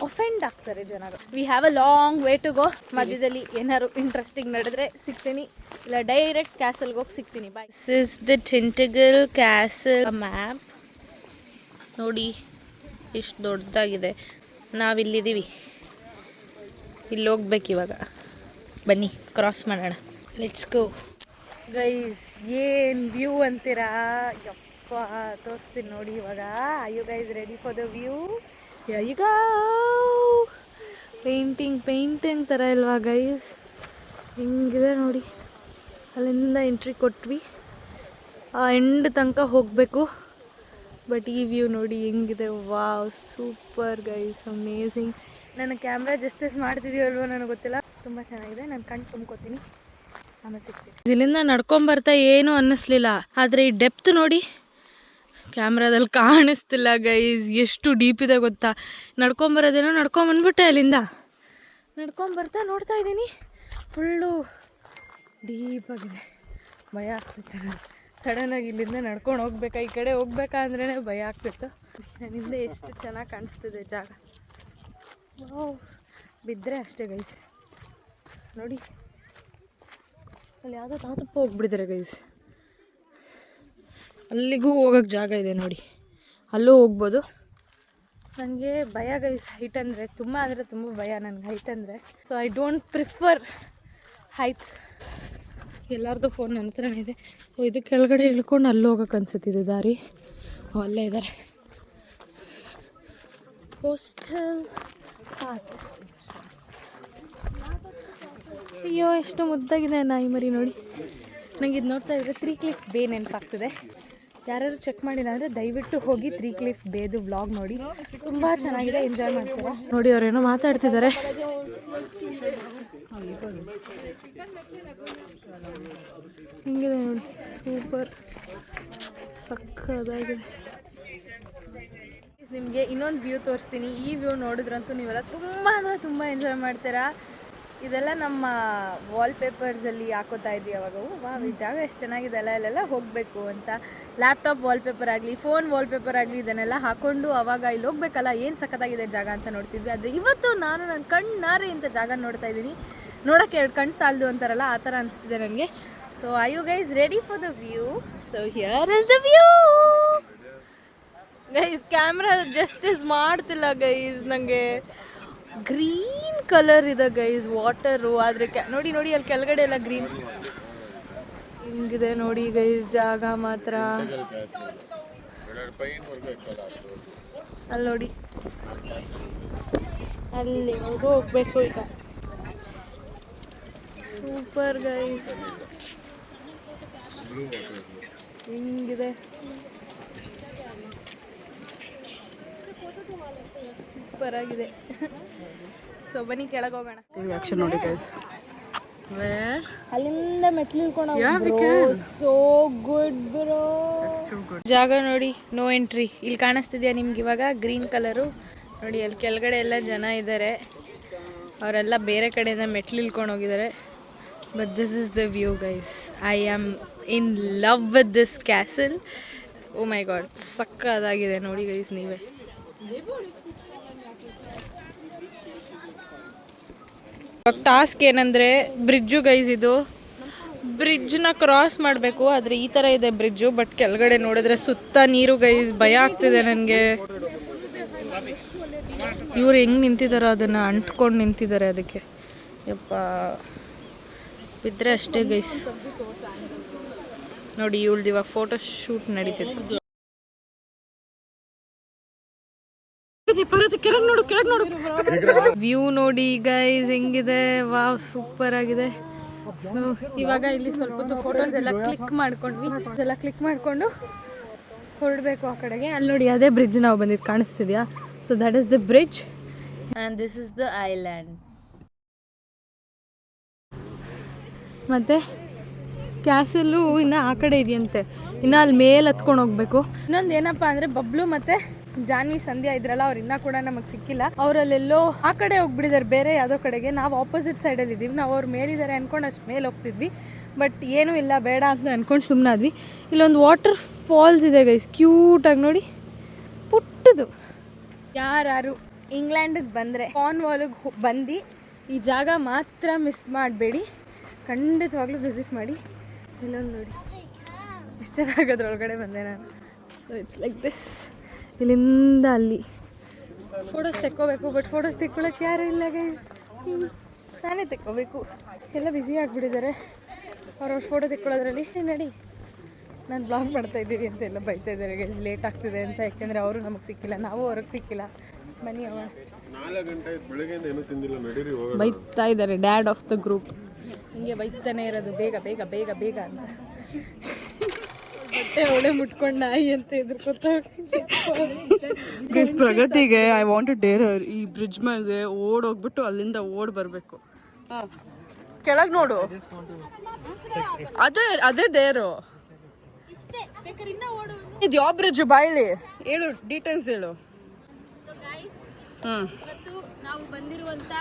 ಒಫೆಂಡ್ ಆಗ್ತಾರೆ ಜನಗಳು. We have a long way to go. ಮಧ್ಯದಲ್ಲಿ ಏನಾದ್ರು ಇಂಟ್ರೆಸ್ಟಿಂಗ್ ನಡೆದ್ರೆ ಸಿಗ್ತೀನಿ, ಇಲ್ಲ ಡೈರೆಕ್ಟ್ ಕ್ಯಾಸಲ್ಗೆ ಹೋಗಿ ಸಿಗ್ತೀನಿ. Bye. This is the Tintagel castle map. ನೋಡಿ ಎಷ್ಟು ದೊಡ್ಡದಾಗಿದೆ. ನಾವಿಲ್ಲಿದ್ದೀವಿ, ಇಲ್ಲಿ ಹೋಗ್ಬೇಕು ಇವಾಗ. ಬನ್ನಿ ಕ್ರಾಸ್ ಮಾಡೋಣ. Let's go guys. ಏನು ವ್ಯೂ ಅಂತೀರಾ? ತೋರಿಸ್ತೀನಿ ನೋಡಿ ಇವಾಗ. You guys ready for the view? ಈಗ ಪೇಂಟಿಂಗ್ ಥರ ಇಲ್ವಾ ಗೈಸ್? ಹಿಂಗಿದೆ ನೋಡಿ. ಅಲ್ಲಿಂದ ಎಂಟ್ರಿ ಕೊಟ್ವಿ, ಆ ಎಂಡ್ ತನಕ ಹೋಗಬೇಕು. ಬಟ್ ಈ ವ್ಯೂ ನೋಡಿ ಹೆಂಗಿದೆ. Wow, super guys, amazing. ನನ್ನ ಕ್ಯಾಮ್ರಾ ಜಸ್ಟಿಸ್ ಮಾಡ್ತಿದೆಯೋ ಅಲ್ವೋ ನನಗೆ ಗೊತ್ತಿಲ್ಲ. ತುಂಬ ಚೆನ್ನಾಗಿದೆ. ನಾನು ಕಣ್ಣು ತುಂಬ್ಕೋತೀನಿ, ಆಮೇಲೆ ಸಿಗ್ತೀನಿ. ಇಲ್ಲಿಂದ ನಡ್ಕೊಂಬರ್ತಾ ಏನೂ ಅನ್ನಿಸ್ಲಿಲ್ಲ, ಆದರೆ ಈ ಡೆಪ್ತ್ ನೋಡಿ ಕ್ಯಾಮ್ರಾದಲ್ಲಿ ಕಾಣಿಸ್ತಿಲ್ಲ ಗೈಸ್. ಎಷ್ಟು ಡೀಪ್ ಇದೆ ಗೊತ್ತಾ? ನಡ್ಕೊಂಬರೋದೇನೋ ನಡ್ಕೊಂಬಂದ್ಬಿಟ್ಟೆ, ಅಲ್ಲಿಂದ ನಡ್ಕೊಂಬರ್ತಾ ನೋಡ್ತಾ ಇದ್ದೀನಿ ಫುಲ್ಲು ಡೀಪಾಗಿದೆ. ಭಯ ಆಗ್ತಿತ್ತು. ಸಡನ್ನಾಗಿ ಇಲ್ಲಿಂದ ನಡ್ಕೊಂಡು ಹೋಗ್ಬೇಕಾ, ಈ ಕಡೆ ಹೋಗ್ಬೇಕಾ ಅಂದ್ರೇ ಭಯ ಆಗ್ತಿತ್ತು. ನನ್ನಿಂದ ಎಷ್ಟು ಚೆನ್ನಾಗಿ ಕಾಣಿಸ್ತಿದೆ ಜಾಗ. ಬಿದ್ದರೆ ಅಷ್ಟೇ ಗೈಸ್. ನೋಡಿ ಅಲ್ಲಿ ಯಾವುದೋ ತಾತಪ್ಪ ಹೋಗ್ಬಿಟ್ಟಿದ್ದಾರೆ ಗೈಸ್. ಅಲ್ಲಿಗೂ ಹೋಗೋಕ್ಕೆ ಜಾಗ ಇದೆ ನೋಡಿ, ಅಲ್ಲೂ ಹೋಗ್ಬೋದು. ನನಗೆ ಭಯ ಗೈಸ್ ಹೈಟ್ ಅಂದರೆ, ತುಂಬ ಅಂದರೆ ತುಂಬ ಭಯ ನನಗೆ ಹೈಟ್ ಅಂದರೆ. So I don't prefer heights. ಎಲ್ಲರದ್ದು ಫೋನ್ ನನ್ನ ಹತ್ರನೇ ಇದೆ. ಇದು ಕೆಳಗಡೆ ಇಳ್ಕೊಂಡು ಅಲ್ಲಿ ಹೋಗೋಕೆ ಅನ್ಸುತ್ತಿದೆ ದಾರಿ. ಅಲ್ಲೇ ಇದ್ದಾರೆ. Coastal path. ಅಯ್ಯೋ ಎಷ್ಟು ಮುದ್ದಾಗಿದೆ ನಾಯಿ ಮರಿ ನೋಡಿ. ನನಗೆ ಇದು ನೋಡ್ತಾ ಇದ್ದರೆ 3 ಕ್ಲಿಫ್ ಬೇ ನೆನಪಾಗ್ತದೆ. ಯಾರು ಚೆಕ್ ಮಾಡಿಲ್ಲ ಅಂದರೆ ದಯವಿಟ್ಟು ಹೋಗಿ 3 ಕ್ಲಿಫ್ ಬೇದು ವ್ಲಾಗ್ ನೋಡಿ, ತುಂಬ ಚೆನ್ನಾಗಿದೆ, ಎಂಜಾಯ್ ಮಾಡ್ತೀರಾ. ನೋಡಿ ಅವರೇನೋ ಮಾತಾಡ್ತಿದ್ದಾರೆ. ಹಿಂಗಿದೆ ನೋಡಿ, ಸೂಪರ್ ಸಕ್ಕದಾಗಿದೆ. ನಿಮಗೆ ಇನ್ನೊಂದು ವ್ಯೂ ತೋರಿಸ್ತೀನಿ. ಈ ವ್ಯೂ ನೋಡಿದ್ರಂತೂ ನೀವೆಲ್ಲ ತುಂಬ ಅಂದರೆ ತುಂಬ ಎಂಜಾಯ್ ಮಾಡ್ತೀರಾ. ಇದೆಲ್ಲ ನಮ್ಮ ವಾಲ್ಪೇಪರ್ಸಲ್ಲಿ ಹಾಕೋತಾ ಇದ್ದೀವಿ ಅವಾಗ. ವಾವ್, ಈ ಜಾಗ ಎಷ್ಟು ಚೆನ್ನಾಗಿದೆ ಅಲ್ಲ, ಅಲ್ಲೆಲ್ಲ ಹೋಗಬೇಕು ಅಂತ. ಲ್ಯಾಪ್ಟಾಪ್ ವಾಲ್ಪೇಪರ್ ಆಗಲಿ, ಫೋನ್ ವಾಲ್ಪೇಪರ್ ಆಗಲಿ, ಇದನ್ನೆಲ್ಲ ಹಾಕ್ಕೊಂಡು ಅವಾಗ ಇಲ್ಲಿ ಹೋಗ್ಬೇಕಲ್ಲ, ಏನು ಸಖತ್ತಾಗಿದೆ ಜಾಗ ಅಂತ ನೋಡ್ತಿದ್ವಿ. ಆದರೆ ಇವತ್ತು ನಾನು ನನ್ನ ಕಣ್ಣಾರೆ ಇಂಥ ಜಾಗ ನೋಡ್ತಾ ಇದ್ದೀನಿ. ನೋಡೋಕ್ಕೆ 2 ಕಣ್ಣು ಸಾಲದು ಅಂತಾರಲ್ಲ, ಆ ಥರ ಅನಿಸ್ತಿದೆ ನನಗೆ. So I you guys ready for the view? So here is the view guys. Camera justice ಮಾಡ್ತಿಲ್ಲ ಗೈಸ್. ನನಗೆ ಗ್ರೀನ್ ಕಲರ್ ಇದೆ ಗೈಸ್ ವಾಟರು, ಆದರೆ ನೋಡಿ ನೋಡಿ ಅಲ್ಲಿ ಕೆಳಗಡೆ ಎಲ್ಲ ಗ್ರೀನ್ ಹಿಂಗಿದೆ ನೋಡಿ ಗೈಸ್. ಜಾಗ ಮಾತ್ರ ಅಲ್ಲಿ ನೋಡಿ, ಅಲ್ಲಿ ಹೋಗ್ಬೇಕು ಈಗ. ಸೂಪರ್ ಗೈಸ್, ಹಿಂಗಿದೆ. ಸೂಪರ್ ಆಗಿದೆ. ಸೊ ಬನ್ನಿ ಕೆಳಗೆ ಹೋಗೋಣ. ನೋಡಿ ಗೈಸ್, ಅಲ್ಲಿಂದ ಮೆಟ್ಲು ಇಳ್ಕೊಂಡು ಸೋ ಗುಡ್ ಬ್ರೋ. ಜಾಗ ನೋಡಿ, ನೋ ಎಂಟ್ರಿ. ಇಲ್ಲಿ ಕಾಣಿಸ್ತಿದ್ಯಾ ನಿಮ್ಗೆ ಇವಾಗ ಗ್ರೀನ್ ಕಲರು? ನೋಡಿ ಅಲ್ಲಿ ಕೆಳಗಡೆ ಎಲ್ಲ ಜನ ಇದ್ದಾರೆ, ಅವರೆಲ್ಲ ಬೇರೆ ಕಡೆಯಿಂದ ಮೆಟ್ಲು ಇಳ್ಕೊಂಡು ಹೋಗಿದ್ದಾರೆ. But this is the view guys. I am in love with this castle. Oh my God, ಸಕ್ಕದಾಗಿದೆ ನೋಡಿ ಗೈಸ್ ನೀವೇ. ಟಾಸ್ಕ್ ಏನಂದರೆ ಬ್ರಿಡ್ಜು ಗೈಸ್. ಇದು ಬ್ರಿಡ್ಜ್ನ ಕ್ರಾಸ್ ಮಾಡಬೇಕು, ಆದರೆ ಈ ಥರ ಇದೆ ಬ್ರಿಡ್ಜು. ಬಟ್ ಕೆಳಗಡೆ ನೋಡಿದ್ರೆ ಸುತ್ತ ನೀರು ಗೈಸ್. ಭಯ ಆಗ್ತಿದೆ ನನಗೆ. ಇವ್ರು ಹೆಂಗೆ ನಿಂತಿದ್ದಾರೋ ಅದನ್ನು ಅಂಟ್ಕೊಂಡು ನಿಂತಿದ್ದಾರೆ ಅದಕ್ಕೆ. ಯಪ್ಪ, ಬಿದ್ದರೆ ಅಷ್ಟೇ ಗೈಸ್. ನೋಡಿ ಇವಳ್ದು ಇವಾಗ ಫೋಟೋ ಶೂಟ್ ನಡೀತಿದೆ. ವ್ಯೂ ನೋಡಿ ಗೈಸ್ ಹೆಂಗಿದೆ. ವಾವ್, ಸೂಪರ್ ಆಗಿದೆ. ಸೊ ಇವಾಗ ಇಲ್ಲಿ ಸ್ವಲ್ಪ ಹೊತ್ತು ಫೋಟೋಸ್ ಎಲ್ಲ ಕ್ಲಿಕ್ ಮಾಡ್ಕೊಂಡ್ವಿ. ಇದೆಲ್ಲ ಕ್ಲಿಕ್ ಮಾಡಿಕೊಂಡು ಹೊರಡಬೇಕು ಆ ಕಡೆಗೆ. ಅಲ್ಲಿ ನೋಡಿ ಅದೇ ಬ್ರಿಡ್ಜ್ ನಾವು ಬಂದಿದ್ದು ಕಾಣಿಸ್ತಿದ್ಯಾ? So that is the bridge and this is the island. ಮತ್ತು ಕ್ಯಾಸಲ್ಲು ಇನ್ನು ಆ ಕಡೆ ಇದೆಯಂತೆ, ಇನ್ನು ಅಲ್ಲಿ ಮೇಲೆ ಹತ್ಕೊಂಡು ಹೋಗ್ಬೇಕು. ಇನ್ನೊಂದು ಏನಪ್ಪ ಅಂದರೆ ಬಬ್ಲು ಮತ್ತು ಜಾನ್ವಿ ಸಂಧ್ಯಾ ಇದ್ರಲ್ಲ, ಅವ್ರು ಇನ್ನೂ ಕೂಡ ನಮಗೆ ಸಿಕ್ಕಿಲ್ಲ. ಅವರಲ್ಲೆಲ್ಲೋ ಆ ಕಡೆ ಹೋಗ್ಬಿಟ್ಟಿದ್ದಾರೆ, ಬೇರೆ ಯಾವುದೋ ಕಡೆಗೆ. ನಾವು ಆಪೋಸಿಟ್ ಸೈಡಲ್ಲಿ ಇದ್ದೀವಿ. ನಾವು ಅವ್ರು ಮೇಲಿದ್ದಾರೆ ಅಂದ್ಕೊಂಡು ಅಷ್ಟು ಮೇಲೆ ಹೋಗ್ತಿದ್ವಿ, ಬಟ್ ಏನೂ ಇಲ್ಲ ಬೇಡ ಅಂತ ಅಂದ್ಕೊಂಡು ಸುಮ್ಮನಾದ್ವಿ. ಇಲ್ಲೊಂದು ವಾಟರ್ ಫಾಲ್ಸ್ ಇದೆ ಗೈಸ್, ಕ್ಯೂಟಾಗಿ ನೋಡಿ, ಪುಟ್ಟದು. ಯಾರು ಇಂಗ್ಲೆಂಡಿಗೆ ಬಂದರೆ ಕಾರ್ನ್ವಾಲಿಗೆ ಬಂದು ಈ ಜಾಗ ಮಾತ್ರ ಮಿಸ್ ಮಾಡಬೇಡಿ, ಖಂಡಿತವಾಗ್ಲೂ ವಿಸಿಟ್ ಮಾಡಿ. ಇಲ್ಲೊಂದು ನೋಡಿ ಎಷ್ಟು ಚೆನ್ನಾಗದ್ರೊಳಗಡೆ ಬಂದೆ ನಾನು. ಸೊ ಇಟ್ಸ್ ಲೈಕ್ ದಿಸ್, ಇಲ್ಲಿಂದ ಅಲ್ಲಿ ಫೋಟೋಸ್ ತೆಕ್ಕೋಬೇಕು, ಬಟ್ ಫೋಟೋಸ್ ತೆಕ್ಕೊಳ್ಳೋಕೆ ಯಾರೂ ಇಲ್ಲ ಗೈಸ್, ನಾನೇ ತೆಕ್ಕೋಬೇಕು. ಎಲ್ಲ ಬ್ಯುಸಿ ಆಗಿಬಿಟ್ಟಿದ್ದಾರೆ ಅವ್ರವ್ರ ಫೋಟೋ ತೆಕ್ಕೊಳ್ಳೋದ್ರಲ್ಲಿ. ನಡಿ, ನಾನು ಬ್ಲಾಗ್ ಮಾಡ್ತಾಯಿದ್ದೀವಿ ಅಂತ ಎಲ್ಲ ಬೈತಾ ಇದ್ದಾರೆ ಗೈಸ್, ಲೇಟ್ ಆಗ್ತಿದೆ ಅಂತ. ಯಾಕೆಂದರೆ ಅವರು ನಮಗೆ ಸಿಕ್ಕಿಲ್ಲ, ನಾವು ಅವ್ರಿಗೆ ಸಿಕ್ಕಿಲ್ಲ. ಬನ್ನಿ ಅವ 4 ಗಂಟೆ ಬೆಳಗ್ಗೆಯಿಂದ ಏನೂ ತಿಂದಿಲ್ಲ, ನಡೀರಿ ಹೋಗೋಣ. ಬೈತಾ ಇದ್ದಾರೆ ಡ್ಯಾಡ್ ಆಫ್ ದ ಗ್ರೂಪ್. ಹಿಂಗೆ ಬೈತಾನೆ ಇರೋದು, ಬೇಗ ಬೇಗ ಬೇಗ ಬೇಗ ಅಂತ. ಬಟ್ಟೆ ಒಡೆ ಮುಟ್ಕೊಂಡು ನಾಯಿ ಅಂತ ಗೈಸ್ ಪ್ರಗತಿಗೆ ಐ ವಾಂಟ್ ಟು ಡೇರ್ ಈ ಬ್ರಿಡ್ಜ್ ಮೇಲೆ ಓಡೋಗ್ಬಿಟ್ಟು ಅಲ್ಲಿಂದ ಓಡ್ ಬರಬೇಕು. ಕೆಳಗೆ ನೋಡು, ಅದೇ ಡೇರು. ಇದು ಯಾವ ಬ್ರಿಡ್ಜ್ ಬಾಯ್ಲಿ ಹೇಳು, ಡೀಟೇಲ್ಸ್ ಹೇಳು. ಇವತ್ತು ನಾವು ಬಂದಿರುವಂತ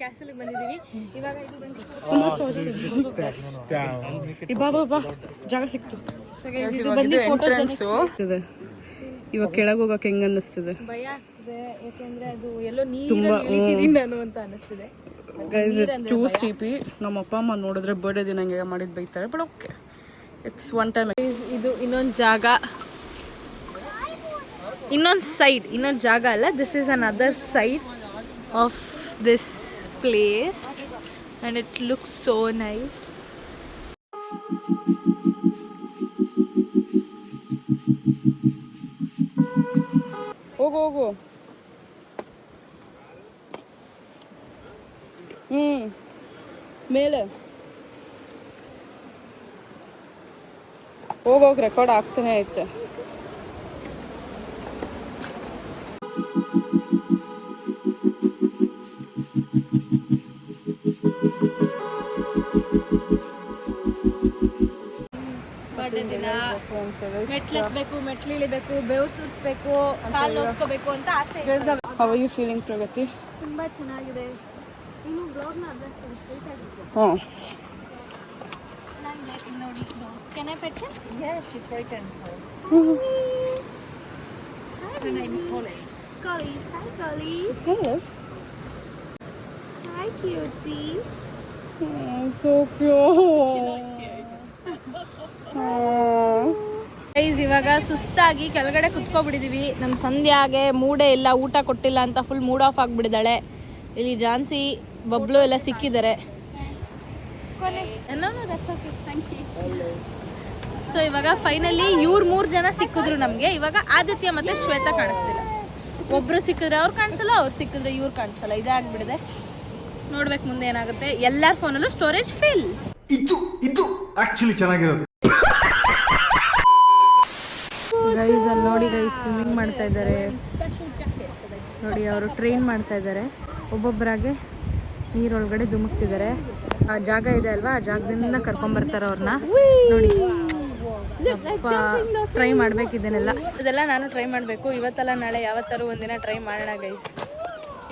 ಕ್ಯಾಸಲ್ ಬಂದಿದ್ದೀವಿ. ಇವಾಗ ಇದು ಬಾ ಜಾಗ ಸಿಕ್ತು. ಇವಾಗ ಕೆಳಗೆ ಹೋಗಕ್ಕೆ ಹೆಂಗ ಅನ್ನಿಸ್ತಿದೆ? ಭಯ ಆಗ್ತಿದೆ, ಯಾಕೆಂದ್ರೆ ಅದು ಎಲ್ಲೋ ನೀರು ನಾನು ಅಂತ ಅನಿಸ್ತಿದೆ. Guys it's too steepy. ನಮ್ಮ ಅಪ್ಪ ಅಮ್ಮ ನೋಡಿದ್ರೆ ಬರ್ಡೇ ದಿನ ಹಂಗೆ ಮಾಡಿದ್ ಬೈತಾರೆ, but okay it's one time. ಇದು ಇನ್ನೊಂದು ಜಾಗ, ಇನ್ನೊಂದು ಸೈಡ್, ಇನ್ನೊಂದು ಜಾಗ ಅಲ್ಲ, this is another side of this place and it looks so nice. ಹೋಗು ಮೇಲೆ ಹೋಗೋಗಿ ರೆಕಾರ್ಡ್ ಆಗ್ತಾನೆ ಐತೆ. ಬರ್ಡೇ ದಿನ ಮೆಟ್ಲೆತ್ಬೇಕು, ಮೆಟ್ಲಿಳಿಬೇಕು, ಬೆವ್ರು ಸುರಿಸ್ಬೇಕು, ಕಾಲು ನೋಸ್ಕೋಬೇಕು ಅಂತ ಆಸೆ. ಹೌ ಆರ್ ಯು ಫೀಲಿಂಗ್ ಪ್ರಗತಿ? ತುಂಬ ಚೆನ್ನಾಗಿದೆ. ಇನ್ನು ಬ್ಲಾಗ್ನ ಅಭ್ಯಾಸ ಹಾಂ ನೋಡಿ. Can I pet her? Yeah, she's very gentle. Her name is Holly. Collie. Hi, Collie. hello. Hi, cutie. So cute. She likes you. Guys ಇವಾಗ ಸುಸ್ತಾಗಿ ಕೆಳಗಡೆ ಕುತ್ಕೊಬಿಟ್ಟಿದೀವಿ. ನಮ್ಮ ಸಂಧ್ಯಾಗೆ ಮೂಡೇ ಇಲ್ಲ, ಊಟ ಕೊಟ್ಟಿಲ್ಲ ಅಂತ ಫುಲ್ ಮೂಡ್ ಆಫ್ ಆಗಿಬಿಟ್ಟಿದ್ದಾಳೆ. ಇಲ್ಲಿ ಜಾನ್ಸಿ ಬಬ್ಲು ಎಲ್ಲ ಸಿಕ್ಕಿದ್ದಾರೆ. ಸೊ ಇವಾಗ ಫೈನಲಿ ಇವ್ರು 3 ಜನ ಸಿಕ್ಕಿದ್ರು ನಮಗೆ. ಇವಾಗ ಆದಿತ್ಯ ಮತ್ತೆ ಶ್ವೇತಾ ಕಾಣಿಸ್ತಿಲ್ಲ. ಒಬ್ರು ಸಿಕ್ಕಿದ್ರೆ ಅವ್ರು ಕಾಣಿಸಲ್ಲ, ಅವ್ರು ಸಿಕ್ಕಿದ್ರೆ ಇವ್ರು ಕಾಣಿಸಲ್ಲ. ಇದೇ ಆಗ್ಬಿಡಿದೆ. ನೋಡ್ಬೇಕು ಮುಂದೆ ಏನಾಗುತ್ತೆ. ಎಲ್ಲರ ಫೋನಲ್ಲೂ ಸ್ಟೋರೇಜ್ ಫಿಲ್. ಇದು ಆಕ್ಚುಲಿ ಚೆನ್ನಾಗಿರೋದು. ಗೈಸ್ ಅಲ್ಲಿ ನೋಡಿ ಗೈಸ್, ಸ್ವಿಮ್ಮಿಂಗ್ ಮಾಡ್ತಾ ಇದ್ದಾರೆ ನೋಡಿ. ಅವರು ಟ್ರೈನ್ ಮಾಡ್ತಾ ಇದ್ದಾರೆ, ಒಬ್ಬೊಬ್ಬರಾಗೆ ನೀರೊಳಗಡೆ ಧುಮುಕ್ತಿದ್ದಾರೆ. ಆ ಜಾಗ ಇದೆ ಅಲ್ವಾ, ಆ ಜಾಗದಿಂದ ಕರ್ಕೊಂಬರ್ತಾರೆ ಅವ್ರನ್ನ ನೋಡಿ. ಟ್ರೈ ಮಾಡ್ಬೇಕಿದ್ದೇನೆಲ್ಲ, ಇದೆಲ್ಲ ನಾನು ಟ್ರೈ ಮಾಡಬೇಕು. ಇವತ್ತಲ್ಲ ನಾಳೆ ಯಾವತ್ತಾರು ಒಂದಿನ ಟ್ರೈ ಮಾಡೋಣ ಗೈಸ್.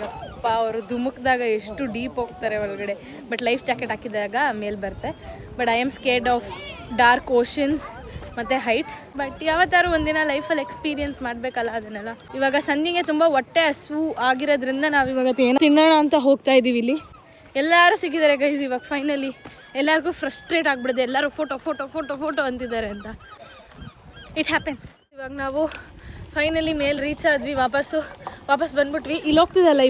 ಯಪ್ಪ, ಅವರು ಧುಮುಕ್ದಾಗ ಎಷ್ಟು ಡೀಪ್ ಹೋಗ್ತಾರೆ ಒಳಗಡೆ. ಬಟ್ ಲೈಫ್ ಜಾಕೆಟ್ ಹಾಕಿದಾಗ ಮೇಲೆ ಬರುತ್ತೆ. But I am scared of dark oceans ಮತ್ತು ಹೈಟ್. ಬಟ್ ಯಾವತ್ತಾರು ಒಂದಿನ ಲೈಫಲ್ಲಿ ಎಕ್ಸ್ಪೀರಿಯನ್ಸ್ ಮಾಡಬೇಕಲ್ಲ ಅದನ್ನೆಲ್ಲ. ಇವಾಗ ಸಂಧಿಗೆ ತುಂಬ ಹೊಟ್ಟೆ ಹಸು ಆಗಿರೋದ್ರಿಂದ ನಾವು ಇವಾಗ ಏನು ತಿನ್ನೋಣ ಅಂತ ಹೋಗ್ತಾ ಇದ್ದೀವಿ. ಇಲ್ಲಿ ಎಲ್ಲರೂ ಸಿಕ್ಕಿದ್ದಾರೆ ಗೈಸ್. ಇವಾಗ ಫೈನಲಿ ಎಲ್ಲರಿಗೂ ಫ್ರಸ್ಟ್ರೇಟ್ ಆಗಿಬಿಡಿದೆ. ಎಲ್ಲರೂ ಫೋಟೋ ಫೋಟೋ ಫೋಟೋ ಫೋಟೋ ಅಂತಿದ್ದಾರೆ ಅಂತ. It happens. ಇವಾಗ ನಾವು ಫೈನಲಿ ಮೇಲೆ ರೀಚ್ ಆದ್ವಿ. ವಾಪಸ್ ಬಂದ್ಬಿಟ್ವಿ. ಇಲ್ಲಿ ಹೋಗ್ತಿದ್ದಲ್ಲ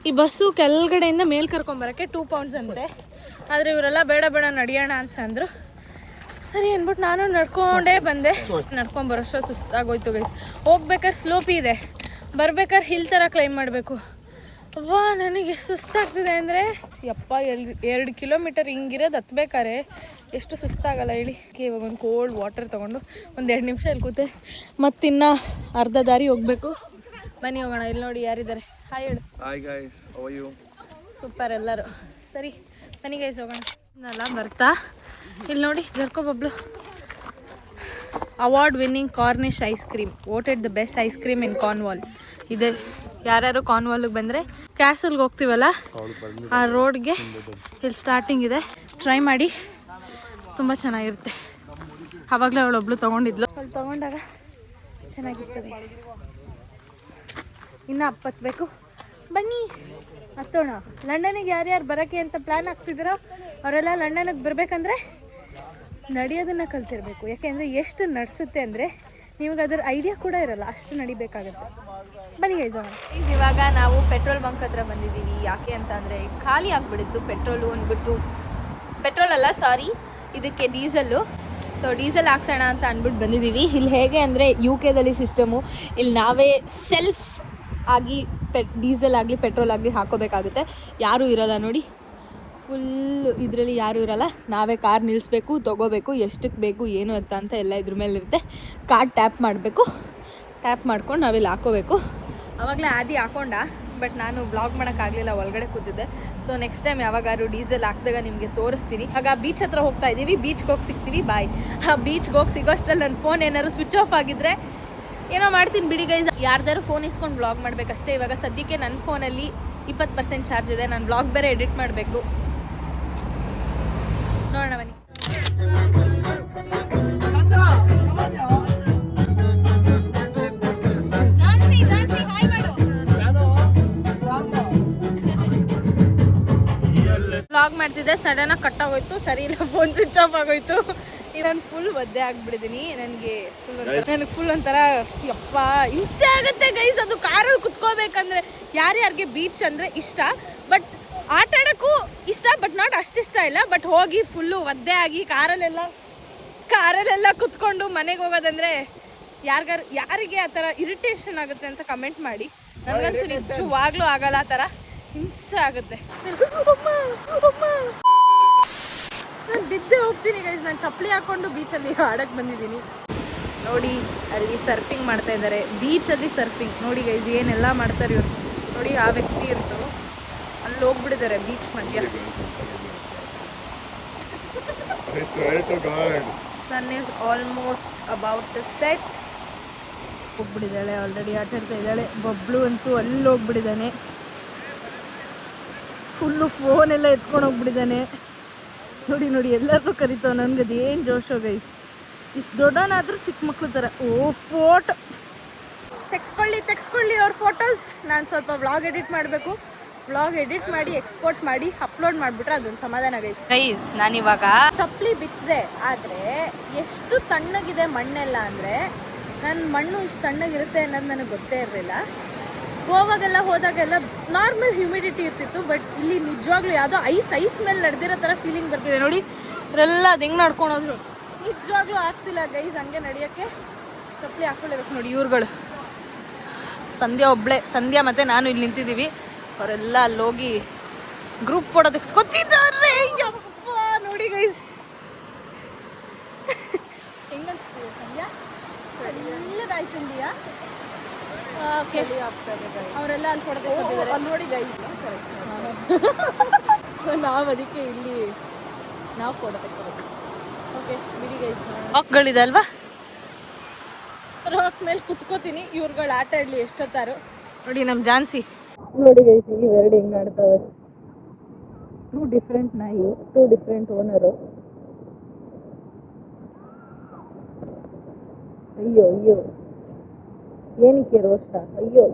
ಈ ಬಸ್ಸು ಕೆಳಗಡೆಯಿಂದ ಮೇಲೆ ಕರ್ಕೊಂಬರೋಕ್ಕೆ 2 pounds ಅಂತೆ. ಆದರೆ ಇವರೆಲ್ಲ ಬೇಡ ಬೇಡ ನಡೆಯೋಣ ಅಂತಂದರು. ಸರಿ ಅಂದ್ಬಿಟ್ಟು ನಾನು ನಡ್ಕೊಂಡೇ ಬಂದೆ. ನಡ್ಕೊಂಬರೋಷ್ಟು ಸುಸ್ತಾಗೋಯ್ತು ಗೈಸ್. ಹೋಗ್ಬೇಕಾದ್ರೆ ಸ್ಲೋಪಿ ಇದೆ, ಬರ್ಬೇಕಾದ್ರೆ ಹಿಲ್ ಥರ ಕ್ಲೈಮ್ ಮಾಡಬೇಕು. ಅವ್ವಾ, ನನಗೆ ಸುಸ್ತಾಗ್ತಿದೆ ಅಂದರೆ ಯಪ್ಪ. 2 ಕಿಲೋಮೀಟರ್ ಹಿಂಗಿರೋದು ಹತ್ಬೇಕಾರೆ ಎಷ್ಟು ಸುಸ್ತಾಗಲ್ಲ ಹೇಳಿ. ಇವಾಗ ಒಂದು ಕೋಲ್ಡ್ ವಾಟರ್ ತೊಗೊಂಡು ಒಂದು 2 ನಿಮಿಷ ಇಲ್ಲಿ ಕೂತೆ ಮತ್ತಿನ್ನು ಅರ್ಧ ದಾರಿ ಹೋಗಬೇಕು. ಬನ್ನಿ ಹೋಗೋಣ. ಇಲ್ಲಿ ನೋಡಿ ಯಾರಿದ್ದಾರೆ, ಹಾಯ್ ಹೇಳು. Hi guys, how are you? Super ಎಲ್ಲರೂ. ಸರಿ ಬನ್ನಿ ಗೈಸ್ ಹೋಗೋಣ. ನಲ್ಲ ಬರ್ತಾ ಇಲ್ಲಿ ನೋಡಿ ಜರ್ಕೋ ಬಬ್ಲು award winning Cornish ice cream voted the best ice cream in Cornwall. ಇದೆ ಯಾರ್ಯಾರು ಕಾರ್ನ್ವಾಲ್ಗೆ ಬಂದರೆ ಕ್ಯಾಸಲ್ಗೆ ಹೋಗ್ತೀವಲ್ಲ ಆ ರೋಡ್ಗೆ ಇಲ್ಲಿ ಸ್ಟಾರ್ಟಿಂಗ್ ಇದೆ. ಟ್ರೈ ಮಾಡಿ, ತುಂಬ ಚೆನ್ನಾಗಿರುತ್ತೆ. ಆವಾಗಲೇ ಅವಳೊಬ್ಳು ತೊಗೊಂಡಿದ್ಲು, ಅವಳು ತೊಗೊಂಡಾಗ ಚೆನ್ನಾಗಿರ್ತದೆ. ಇನ್ನು ಬೇಕು. ಬನ್ನಿ ಹತ್ತೋಣ. ಲಂಡನಿಗೆ ಯಾರ್ಯಾರು ಬರೋಕ್ಕೆ ಅಂತ ಪ್ಲ್ಯಾನ್ ಆಗ್ತಿದ್ದೀರೋ ಅವರೆಲ್ಲ ಲಂಡನಿಗೆ ಬರಬೇಕಂದ್ರೆ ನಡೆಯೋದನ್ನು ಕಲ್ತಿರ್ಬೇಕು. ಯಾಕೆಂದರೆ ಎಷ್ಟು ನಡೆಸುತ್ತೆ ಅಂದರೆ ನಿಮಗೆ ಅದರ ಐಡಿಯಾ ಕೂಡ ಇರಲ್ಲ, ಅಷ್ಟು ನಡಿಬೇಕಾಗತ್ತೆ. ಬನ್ನಿ ಗೈಸ್ ಹೋಗೋಣ. ಇವಾಗ ನಾವು ಪೆಟ್ರೋಲ್ ಬಂಕ್ ಹತ್ರ ಬಂದಿದ್ದೀವಿ. ಯಾಕೆ ಅಂತ ಅಂದರೆ ಖಾಲಿ ಆಗಿಬಿಡಿತ್ತು ಪೆಟ್ರೋಲು ಅಂದ್ಬಿಟ್ಟು. ಪೆಟ್ರೋಲ್ ಅಲ್ಲ ಸಾರಿ, ಇದಕ್ಕೆ ಡೀಸೆಲ್ಲು. ಸೊ ಡೀಸೆಲ್ ಹಾಕ್ಸೋಣ ಅಂತ ಅಂದ್ಬಿಟ್ಟು ಬಂದಿದ್ದೀವಿ. ಇಲ್ಲಿ ಹೇಗೆ ಅಂದರೆ UK ಸಿಸ್ಟಮು, ಇಲ್ಲಿ ನಾವೇ ಸೆಲ್ಫ್ ಆಗಿ ಡೀಸೆಲ್ ಆಗಲಿ ಪೆಟ್ರೋಲ್ ಆಗಲಿ ಹಾಕೋಬೇಕಾಗುತ್ತೆ. ಯಾರೂ ಇರೋಲ್ಲ ನೋಡಿ, ಫುಲ್ ಇದರಲ್ಲಿ ಯಾರೂ ಇರೋಲ್ಲ. ನಾವೇ ಕಾರ್ ನಿಲ್ಲಿಸ್ಬೇಕು, ತೊಗೋಬೇಕು, ಎಷ್ಟಕ್ಕೆ ಬೇಕು ಏನು ಅಂತ ಎಲ್ಲ ಇದ್ರ ಮೇಲೆ ಇರುತ್ತೆ. ಕಾರ್ ಟ್ಯಾಪ್ ಮಾಡಬೇಕು, ಟ್ಯಾಪ್ ಮಾಡ್ಕೊಂಡು ನಾವಿಲ್ಲಿ ಹಾಕೋಬೇಕು. ಆವಾಗಲೇ ಆದಿ ಹಾಕೊಂಡ, ಬಟ್ ನಾನು ಬ್ಲಾಗ್ ಮಾಡೋಕ್ಕಾಗಲಿಲ್ಲ, ಒಳಗಡೆ ಕೂತಿದ್ದೆ. ಸೊ ನೆಕ್ಸ್ಟ್ ಟೈಮ್ ಯಾವಾಗಾದ್ರು ಡೀಸೆಲ್ ಹಾಕಿದಾಗ ನಿಮಗೆ ತೋರಿಸ್ತೀನಿ. ಆಗ ಬೀಚ್ ಹತ್ರ ಹೋಗ್ತಾ ಇದ್ದೀವಿ, ಬೀಚ್ಗೆ ಹೋಗಿ ಸಿಗ್ತೀವಿ. ಬಾಯ್. ಆ ಬೀಚ್ಗೆ ಹೋಗಿ ಸಿಗೋಷ್ಟರಲ್ಲಿ ನನ್ನ ಫೋನ್ ಏನಾದ್ರು ಸ್ವಿಚ್ ಆಫ್ ಆಗಿದ್ರೆ ಏನೋ ಮಾಡ್ತೀನಿ ಬಿಡಿ ಗೈಸ್. ಯಾರ್ದಾರು ಫೋನ್ ಇಸ್ಕೊಂಡು ಬ್ಲಾಗ್ ಮಾಡಬೇಕಷ್ಟೇ. ಇವಾಗ ಸದ್ಯಕ್ಕೆ ನನ್ನ ಫೋನಲ್ಲಿ 20% ಚಾರ್ಜ್ ಇದೆ. ನಾನು ಬ್ಲಾಗ್ ಬೇರೆ ಎಡಿಟ್ ಮಾಡಬೇಕು. ನೋಡೋಣ ಬನ್ನಿ. ಬ್ಲಾಗ್ ಮಾಡ್ತಿದ್ದೆ, ಸಡನ್ನಾಗಿ ಕಟ್ಟಾಗೋಯ್ತು. ಸರಿ ಇಲ್ಲ, ಫೋನ್ ಸ್ವಿಚ್ ಆಫ್ ಆಗೋಯ್ತು. ನಾನು ಫುಲ್ ಒದ್ದೆ ಆಗ್ಬಿಟ್ಟಿದ್ದೀನಿ. ನನಗೆ ಫುಲ್ ಒಂಥರ ಯಪ್ಪ ಹಿಂಸೆ ಆಗುತ್ತೆ ಗೈಸ್. ಅದು ಕಾರಲ್ಲಿ ಕುತ್ಕೋಬೇಕಂದ್ರೆ ಯಾರ್ಯಾರಿಗೆ ಬೀಚ್ ಅಂದರೆ ಇಷ್ಟ, ಬಟ್ ಆಟ ಆಡೋಕ್ಕೂ ಇಷ್ಟ, ಬಟ್ ನಾಟ್ ಅಷ್ಟಿಷ್ಟ ಇಲ್ಲ. ಬಟ್ ಹೋಗಿ ಫುಲ್ಲು ಒದ್ದೆ ಆಗಿ ಕಾರಲ್ಲೆಲ್ಲ ಕುತ್ಕೊಂಡು ಮನೆಗೆ ಹೋಗೋದಂದರೆ ಯಾರಿಗೆ ಆ ಥರ ಇರಿಟೇಷನ್ ಆಗುತ್ತೆ ಅಂತ ಕಮೆಂಟ್ ಮಾಡಿ. ನನಗಂತೂ ನಿಜವಾಗ್ಲೂ ಆಗಲ್ಲ, ಆ ಥರ ಹಿಂಸೆ ಆಗುತ್ತೆ. ನಾನು ಬಿದ್ದೆ ಹೋಗ್ತೀನಿ ಗೈಸ್. ನಾನು ಚಪ್ಪಲಿ ಹಾಕ್ಕೊಂಡು ಬೀಚಲ್ಲಿ ಆಡಕ್ಕೆ ಬಂದಿದ್ದೀನಿ. ನೋಡಿ ಅಲ್ಲಿ ಸರ್ಫಿಂಗ್ ಮಾಡ್ತಾ ಇದ್ದಾರೆ, ಬೀಚಲ್ಲಿ ಸರ್ಫಿಂಗ್. ನೋಡಿ ಗೈಸ್ ಏನೆಲ್ಲ ಮಾಡ್ತಾರೆ ಇವರು. ನೋಡಿ ಆ ವ್ಯಕ್ತಿ ಇತ್ತು, ಅಲ್ಲಿ ಹೋಗ್ಬಿಟ್ಟಿದ್ದಾರೆ ಬೀಚ್ ಮಧ್ಯ. Sun is almost about to set. ಹೋಗ್ಬಿಟ್ಟಿದ್ದಾಳೆ ಆಲ್ರೆಡಿ, ಆಟ ಆಡ್ತಾ ಇದ್ದಾಳೆ. ಬಬ್ಲು ಅಂತೂ ಅಲ್ಲಿ ಹೋಗ್ಬಿಟ್ಟಿದ್ದಾನೆ, ಫುಲ್ಲು ಫೋನೆಲ್ಲ ಎತ್ಕೊಂಡು ಹೋಗ್ಬಿಟ್ಟಿದ್ದಾನೆ. ನೋಡಿ ನೋಡಿ ಎಲ್ಲರಿಗೂ ಕರಿತಾವ. ನನಗೆ ಅದು ಏನು ಜೋಶೋ ಗೈಸ್. ಇಷ್ಟು ದೊಡ್ಡವನಾದರೂ ಚಿಕ್ಕ ಮಕ್ಳು ಥರ. ಓ ಫೋಟೋ ತೆಗ್ಸ್ಕೊಳ್ಳಿ ಅವ್ರ ಫೋಟೋಸ್. ನಾನು ಸ್ವಲ್ಪ ವ್ಲಾಗ್ ಎಡಿಟ್ ಮಾಡಬೇಕು. ವ್ಲಾಗ್ ಎಡಿಟ್ ಮಾಡಿ ಎಕ್ಸ್ಪೋರ್ಟ್ ಮಾಡಿ ಅಪ್ಲೋಡ್ ಮಾಡಿಬಿಟ್ರೆ ಅದೊಂದು ಸಮಾಧಾನ ಗೈಸ್. ನಾನಿವಾಗ ಚಪ್ಪಲಿ ಬಿಚ್ಚಿದೆ, ಆದರೆ ಎಷ್ಟು ತಣ್ಣಗಿದೆ ಮಣ್ಣೆಲ್ಲ ಅಂದರೆ ನನ್ನ ಮಣ್ಣು ಇಷ್ಟು ತಣ್ಣಗಿರುತ್ತೆ ಅನ್ನೋದು ನನಗೆ ಗೊತ್ತೇ ಇರಲಿಲ್ಲ. ಗೋವಾಗೆಲ್ಲ ಹೋದಾಗೆಲ್ಲ ನಾರ್ಮಲ್ ಹ್ಯೂಮಿಡಿಟಿ ಇರ್ತಿತ್ತು, ಬಟ್ ಇಲ್ಲಿ ನಿಜವಾಗ್ಲೂ ಯಾವುದೋ ಐಸ್ ಮೇಲೆ ನಡೆದಿರೋ ಥರ ಫೀಲಿಂಗ್ ಬರ್ತಿದೆ. ನೋಡಿ ಇವರೆಲ್ಲ ಅದು ಹೆಂಗೆ ನಡ್ಕೊಂಡು ಹೋದ್ರು, ನಿಜವಾಗ್ಲೂ ಆಗ್ತಿಲ್ಲ ಗೈಸ್ ಹಂಗೆ ನಡೆಯೋಕ್ಕೆ. ಚಪ್ಪಲಿ ಹಾಕ್ಕೊಳ್ಳೇಬೇಕು. ನೋಡಿ ಇವ್ರುಗಳು ಸಂಧ್ಯಾ ಮತ್ತು ನಾನು ಇಲ್ಲಿ ನಿಂತಿದ್ದೀವಿ. ಅವರೆಲ್ಲ ಅಲ್ಲಿ ಹೋಗಿ ಗ್ರೂಪ್ ಫೋಟೋ ತೆಗೆಸ್ಕೊತಿದ್ದಾರೆ. ಯಪ್ಪ ನೋಡಿ ಗೈಸ್ ಹೆಂಗನ್ಸ್ತೀವಿ ಸಂಧ್ಯಾ, ಒಳ್ಳೆದಾಯ್ತು ಇಂಡಿಯಾ. ಅವರೆಲ್ಲ ಅಲ್ಲಿ ಫೋಟೋ ತೆಗೆಸ್ಕೊತಿದ್ದಾರೆ, ಅಲ್ಲಿ ನೋಡಿ ಗೈಸ್. ನಾವು ಅದಕ್ಕೆ ಇಲ್ಲಿ ನಾವು ಫೋಟೋ ತೆಗೆಸ್ಕೊಬೇಕು. ಓಕೆ ಬಿಡಿ ಗೈಸ್. ರಾಕ್ಗಳಿದೆ ಅಲ್ವಾ, ರಾಕ್ ಮೇಲೆ ಕುತ್ಕೋತೀನಿ. ಇವ್ರುಗಳು ಆಟ ಆಡಲಿ ಎಷ್ಟೊತ್ತಾರು. ನೋಡಿ ನಮ್ಮ ಜಾನ್ಸಿ ನೋಡಿ ಗೈಸ್, ಇವೆರಡು ಹೆಂಗೆ ಆಡ್ತಾವೆ. 2 ಡಿಫ್ರೆಂಟ್ ನಾಯಿ, 2 ಡಿಫ್ರೆಂಟ್ ಓನರು. ಅಯ್ಯೋ ಅಯ್ಯೋ ಏನಕ್ಕೆ ರೋಷ, ಅಯ್ಯೋ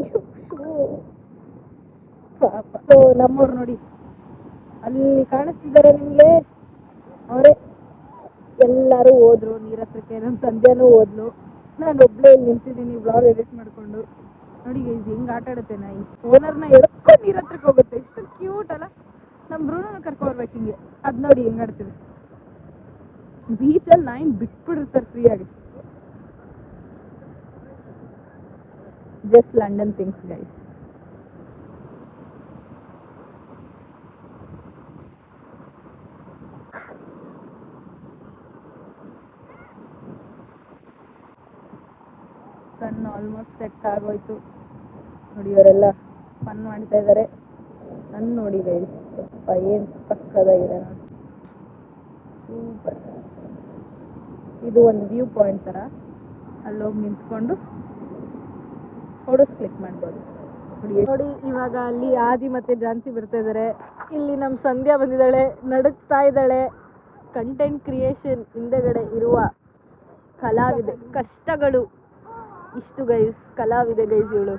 ಪಾಪ. ಸೊ ನಮ್ಮವ್ರು ನೋಡಿ ಅಲ್ಲಿ ಕಾಣಿಸ್ತಿದ್ದಾರೆ ನಿಮಗೆ, ಅವರೇ. ಎಲ್ಲರೂ ಹೋದ್ರು ನೀರ ಹತ್ರಕ್ಕೆ. ನಮ್ಮ ಸಂಧ್ಯಾನೂ ಹೋದ್ಲು, ನಾನು ಒಬ್ಬಳೇ ಇಲ್ಲಿ ನಿಂತಿದ್ದೀನಿ ಬ್ಲಾಗ್ ಎಡಿಟ್ ಮಾಡಿಕೊಂಡು. ನೋಡಿ ಗೈಸ್ ಹೆಂಗೆ ಆಟ ಆಡುತ್ತೆ ನಾಯಿ. ಓನರ್ನ ಎಳ್ಕೊಂಡು ನೀರ ಹತ್ರಕ್ಕೆ ಹೋಗುತ್ತೆ. ಎಷ್ಟು ಕ್ಯೂಟ್ ಅಲ್ಲ. ನಮ್ಮ ಬ್ರೂನೂ ಕರ್ಕೊಬರ್ಬೇಕು ಹಿಂಗೆ. ಅದು ನೋಡಿ ಹೆಂಗೆ ಆಡ್ತೀವಿ. ಬೀಚಲ್ಲಿ ನಾಯಿನ ಬಿಟ್ಬಿಡಿರ್ತಾರೆ ಫ್ರೀಯಾಗಿ. Just London things guys. Sun almost set ಆಗೋಯ್ತು. ನೋಡಿ ಇವರೆಲ್ಲ ಫನ್ ಮಾಡ್ತಾ ಇದ್ದಾರೆ. ನನ್ನ ನೋಡಿ ಗೈಸ್, ಏನು ಪಕ್ಕದಾಗಿದೆ ನೋಡಿ, ಸೂಪರ್. ಇದು ಒಂದು ವ್ಯೂ ಪಾಯಿಂಟ್ ಥರ, ಅಲ್ಲೋಗಿ ನಿಂತ್ಕೊಂಡು ಫೋಟೋಸ್ ಕ್ಲಿಕ್ ಮಾಡ್ಬೋದು. ನೋಡಿ ಇವಾಗ ಅಲ್ಲಿ ಆದಿ ಮತ್ತೆ ಜಾನ್ಸಿ ಬರ್ತಾ ಇದ್ದಾರೆ. ಇಲ್ಲಿ ನಮ್ಮ ಸಂಧ್ಯಾ ಬಂದಿದ್ದಾಳೆ, ನಡುಕ್ತಾ ಇದ್ದಾಳೆ. ಕಂಟೆಂಟ್ ಕ್ರಿಯೇಷನ್ ಹಿಂದೆಗಡೆ ಇರುವ ಕಲಾವಿದೆ, ಕಷ್ಟಗಳು ಇಷ್ಟು ಗೈಸ್. ಕಲಾವಿದೆ ಗೈಸ್ ಇವಳು.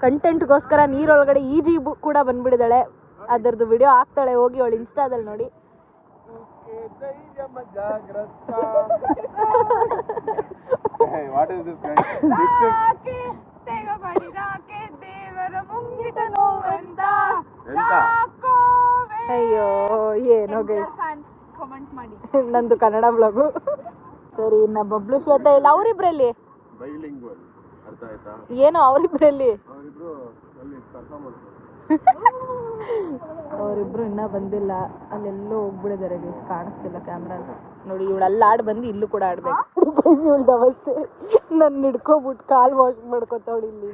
ಕಂಟೆಂಟ್ಗೋಸ್ಕರ ನೀರೊಳಗಡೆ ಈಜಿ ಕೂಡ ಬಂದ್ಬಿಡಿದಾಳೆ. ಅದರದ್ದು ವಿಡಿಯೋ ಹಾಕ್ತಾಳೆ, ಹೋಗಿ ಅವಳು ಇನ್ಸ್ಟಾದಲ್ಲಿ ನೋಡಿ. ಅಯ್ಯೋ ಏನೋ ಗೈಸ್, ಕಮೆಂಟ್ ಮಾಡಿ. ನಂದು ಕನ್ನಡ ಬ್ಲಾಗು. ಸರಿ, ಇನ್ನ ಬಬ್ಲು ಶ್ವೇತಾ ಇಲ್ಲ, ಅವರಿಬ್ರಲ್ಲಿ ಬೈಲಿಂಗ್ವಲ್, ಅರ್ಥ ಆಯ್ತಾ? ಏನೋ ಅವರಿಬ್ರಲ್ಲಿ ಅವರಿಬ್ರು ಅಲ್ಲಿ ಪರ್ಫಾರ್ಮೆನ್ಸ್ ಅವರಿಬ್ರು ಇನ್ನೂ ಬಂದಿಲ್ಲ. ಅಲ್ಲೆಲ್ಲೋ ಹೋಗ್ಬಿಡಿದಾರೆ ಗೈಸ್, ಕಾಣಿಸ್ತಿಲ್ಲ ಕ್ಯಾಮ್ರಾ. ನೋಡಿ ಇವಳು ಅಲ್ಲಿ ಆಡ್ ಬಂದು ಇಲ್ಲೂ ಕೂಡ ಆಡ್ಬೇಕು. ಇವಳ್ದು ಅವಸ್ಥೆ, ನನ್ನ ಹಿಡ್ಕೊಬಿಟ್ಟು ಕಾಲು ವಾಶ್ ಮಾಡ್ಕೊತಾವಳು. ಇಲ್ಲಿ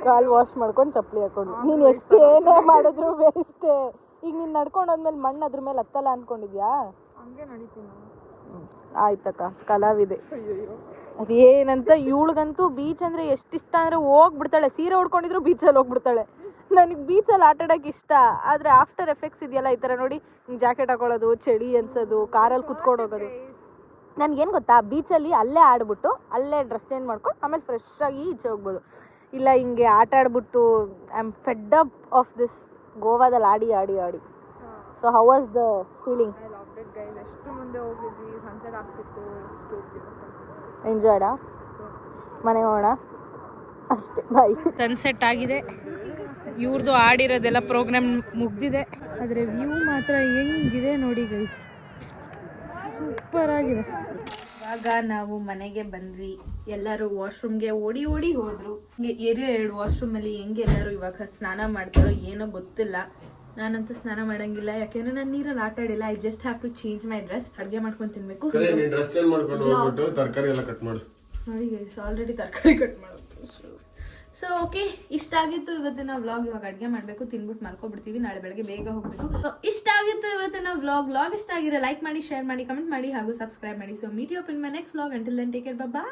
ಕಾಲು ವಾಶ್ ಮಾಡ್ಕೊಂಡು ಚಪ್ಪಲಿ ಹಾಕೊಂಡು. ನೀನು ಎಷ್ಟೇನೇ ಮಾಡಿದ್ರು ವೇಸ್ಟೇ. ಈಗ ನೀನು ನಡ್ಕೊಂಡು ಹೋದ್ಮೇಲೆ ಮಣ್ಣು ಅದ್ರ ಮೇಲೆ ಹತ್ತಲ್ಲ ಅನ್ಕೊಂಡಿದ್ಯಾ? ಹಂಗೆ ನಡೀತೀನಿ. ಆಯ್ತಕ್ಕ, ಕಲಾವಿದೆ. ಅದೇನಂತ ಇವಳಿಗಂತೂ ಬೀಚ್ ಅಂದರೆ ಎಷ್ಟು ಇಷ್ಟ ಅಂದರೆ ಹೋಗ್ಬಿಡ್ತಾಳೆ. ಸೀರೆ ಉಡ್ಕೊಂಡಿದ್ರು ಬೀಚಲ್ಲಿ ಹೋಗ್ಬಿಡ್ತಾಳೆ. ನನಗೆ ಬೀಚಲ್ಲಿ ಆಟ ಆಡೋಕೆ ಇಷ್ಟ, ಆದರೆ ಆಫ್ಟರ್ ಎಫೆಕ್ಟ್ಸ್ ಇದೆಯಲ್ಲ ಈ ಥರ ನೋಡಿ, ಜಾಕೆಟ್ ಹಾಕೊಳ್ಳೋದು, ಚಳಿ ಅನ್ಸೋದು, ಕಾರಲ್ಲಿ ಕುತ್ಕೊಂಡು ಹೋಗೋದು. ನನಗೇನು ಗೊತ್ತಾ, ಬೀಚಲ್ಲಿ ಅಲ್ಲೇ ಆಡ್ಬಿಟ್ಟು ಅಲ್ಲೇ ಡ್ರೆಸ್ ಚೇಂಜ್ ಮಾಡ್ಕೊಂಡು ಆಮೇಲೆ ಫ್ರೆಶ್ ಆಗಿ ಈಚೆ ಹೋಗ್ಬೋದು. ಇಲ್ಲ ಹಿಂಗೆ ಆಟ ಆಡ್ಬಿಟ್ಟು I am fed up of this ಗೋವಾದಲ್ಲಿ ಆಡಿ ಆಡಿ ಆಡಿ. So how was the feeling? I loved it guys. ಎಷ್ಟು ಮುಂದೆ ಹೋಗಿದ್ವಿ, ಸನ್ಸೆಟ್ ಆಗ್ತಿತ್ತು, ಎಷ್ಟು ಎಂಜಾಯ್ಡಾ? ಮನೆಗೆ ಹೋಗೋಣ ಅಷ್ಟೇ, ಬಾಯ್. ಸನ್ಸೆಟ್ ಆಗಿದೆ, ಇವ್ರದ್ದು ಆಡಿರೋದೆಲ್ಲ ಪ್ರೋಗ್ರಾಮ್ ಮುಗ್ದಿದೆ. ಆದರೆ ವ್ಯೂ ಮಾತ್ರ ಹೆಂಗಿದೆ ನೋಡಿ ಗೈಸ್, ಸೂಪರ್ ಆಗಿದೆ. ಇವಾಗ ನಾವು ಮನೆಗೆ ಬಂದ್ವಿ. ಎಲ್ಲರೂ ವಾಶ್ರೂಮ್ಗೆ ಓಡಿ ಓಡಿ ಹೋದ್ರು. ಏರಿಯಾ 2 ವಾಶ್ರೂಮಲ್ಲಿ ಹೆಂಗೆ ಎಲ್ಲರೂ ಇವಾಗ ಸ್ನಾನ ಮಾಡ್ತಾರೋ ಏನೋ ಗೊತ್ತಿಲ್ಲ. ನಾನಂತೂ ಸ್ನಾನ ಮಾಡಂಗಿಲ್ಲ, ಯಾಕೆಂದ್ರೆ ನಾನು ನೀರಲ್ಲಿ ಆಟ ಆಡಿಲ್ಲ. I just have to change my dress. ಅಡುಗೆ ಮಾಡ್ಕೊಂಡು ತಿನ್ಬೇಕು. ಡ್ರೆಸ್ ಚೇಂಜ್ ಮಾಡ್ಕೊಂಡು ಹೋಗ್ಬಿಟ್ಟು ತರಕಾರಿ ಎಲ್ಲ ಕಟ್ ಮಾಡು. ನೋಡಿ ಗೈಸ್, ಆಲ್ರೆಡಿ ತರಕಾರಿ ಕಟ್ ಮಾಡೋದು. ಸೊ ಓಕೆ, ಇಷ್ಟ ಆಗಿತ್ತು ಇವತ್ತಿನ ವ್ಲಾಗ್. ಇವಾಗ ಅಡುಗೆ ಮಾಡಬೇಕು, ತಿನ್ಬಿಟ್ಟು ಮಲ್ಕೊಬಿಡ್ತೀವಿ. ನಾಳೆ ಬೆಳಗ್ಗೆ ಬೇಗ ಹೋಗಬೇಕು. ಇಷ್ಟ ಆಗಿತ್ತು ಇವತ್ತಿನ ವ್ಲಾಗ್. ಇಷ್ಟ ಆಗಿರೋ ಲೈಕ್ ಮಾಡಿ, ಶೇರ್ ಮಾಡಿ, ಕಮೆಂಟ್ ಮಾಡಿ ಹಾಗೂ ಸಬ್ಸ್ಕ್ರೈಬ್ ಮಾಡಿ. So meet you up in my next vlog. Until then take care, bye.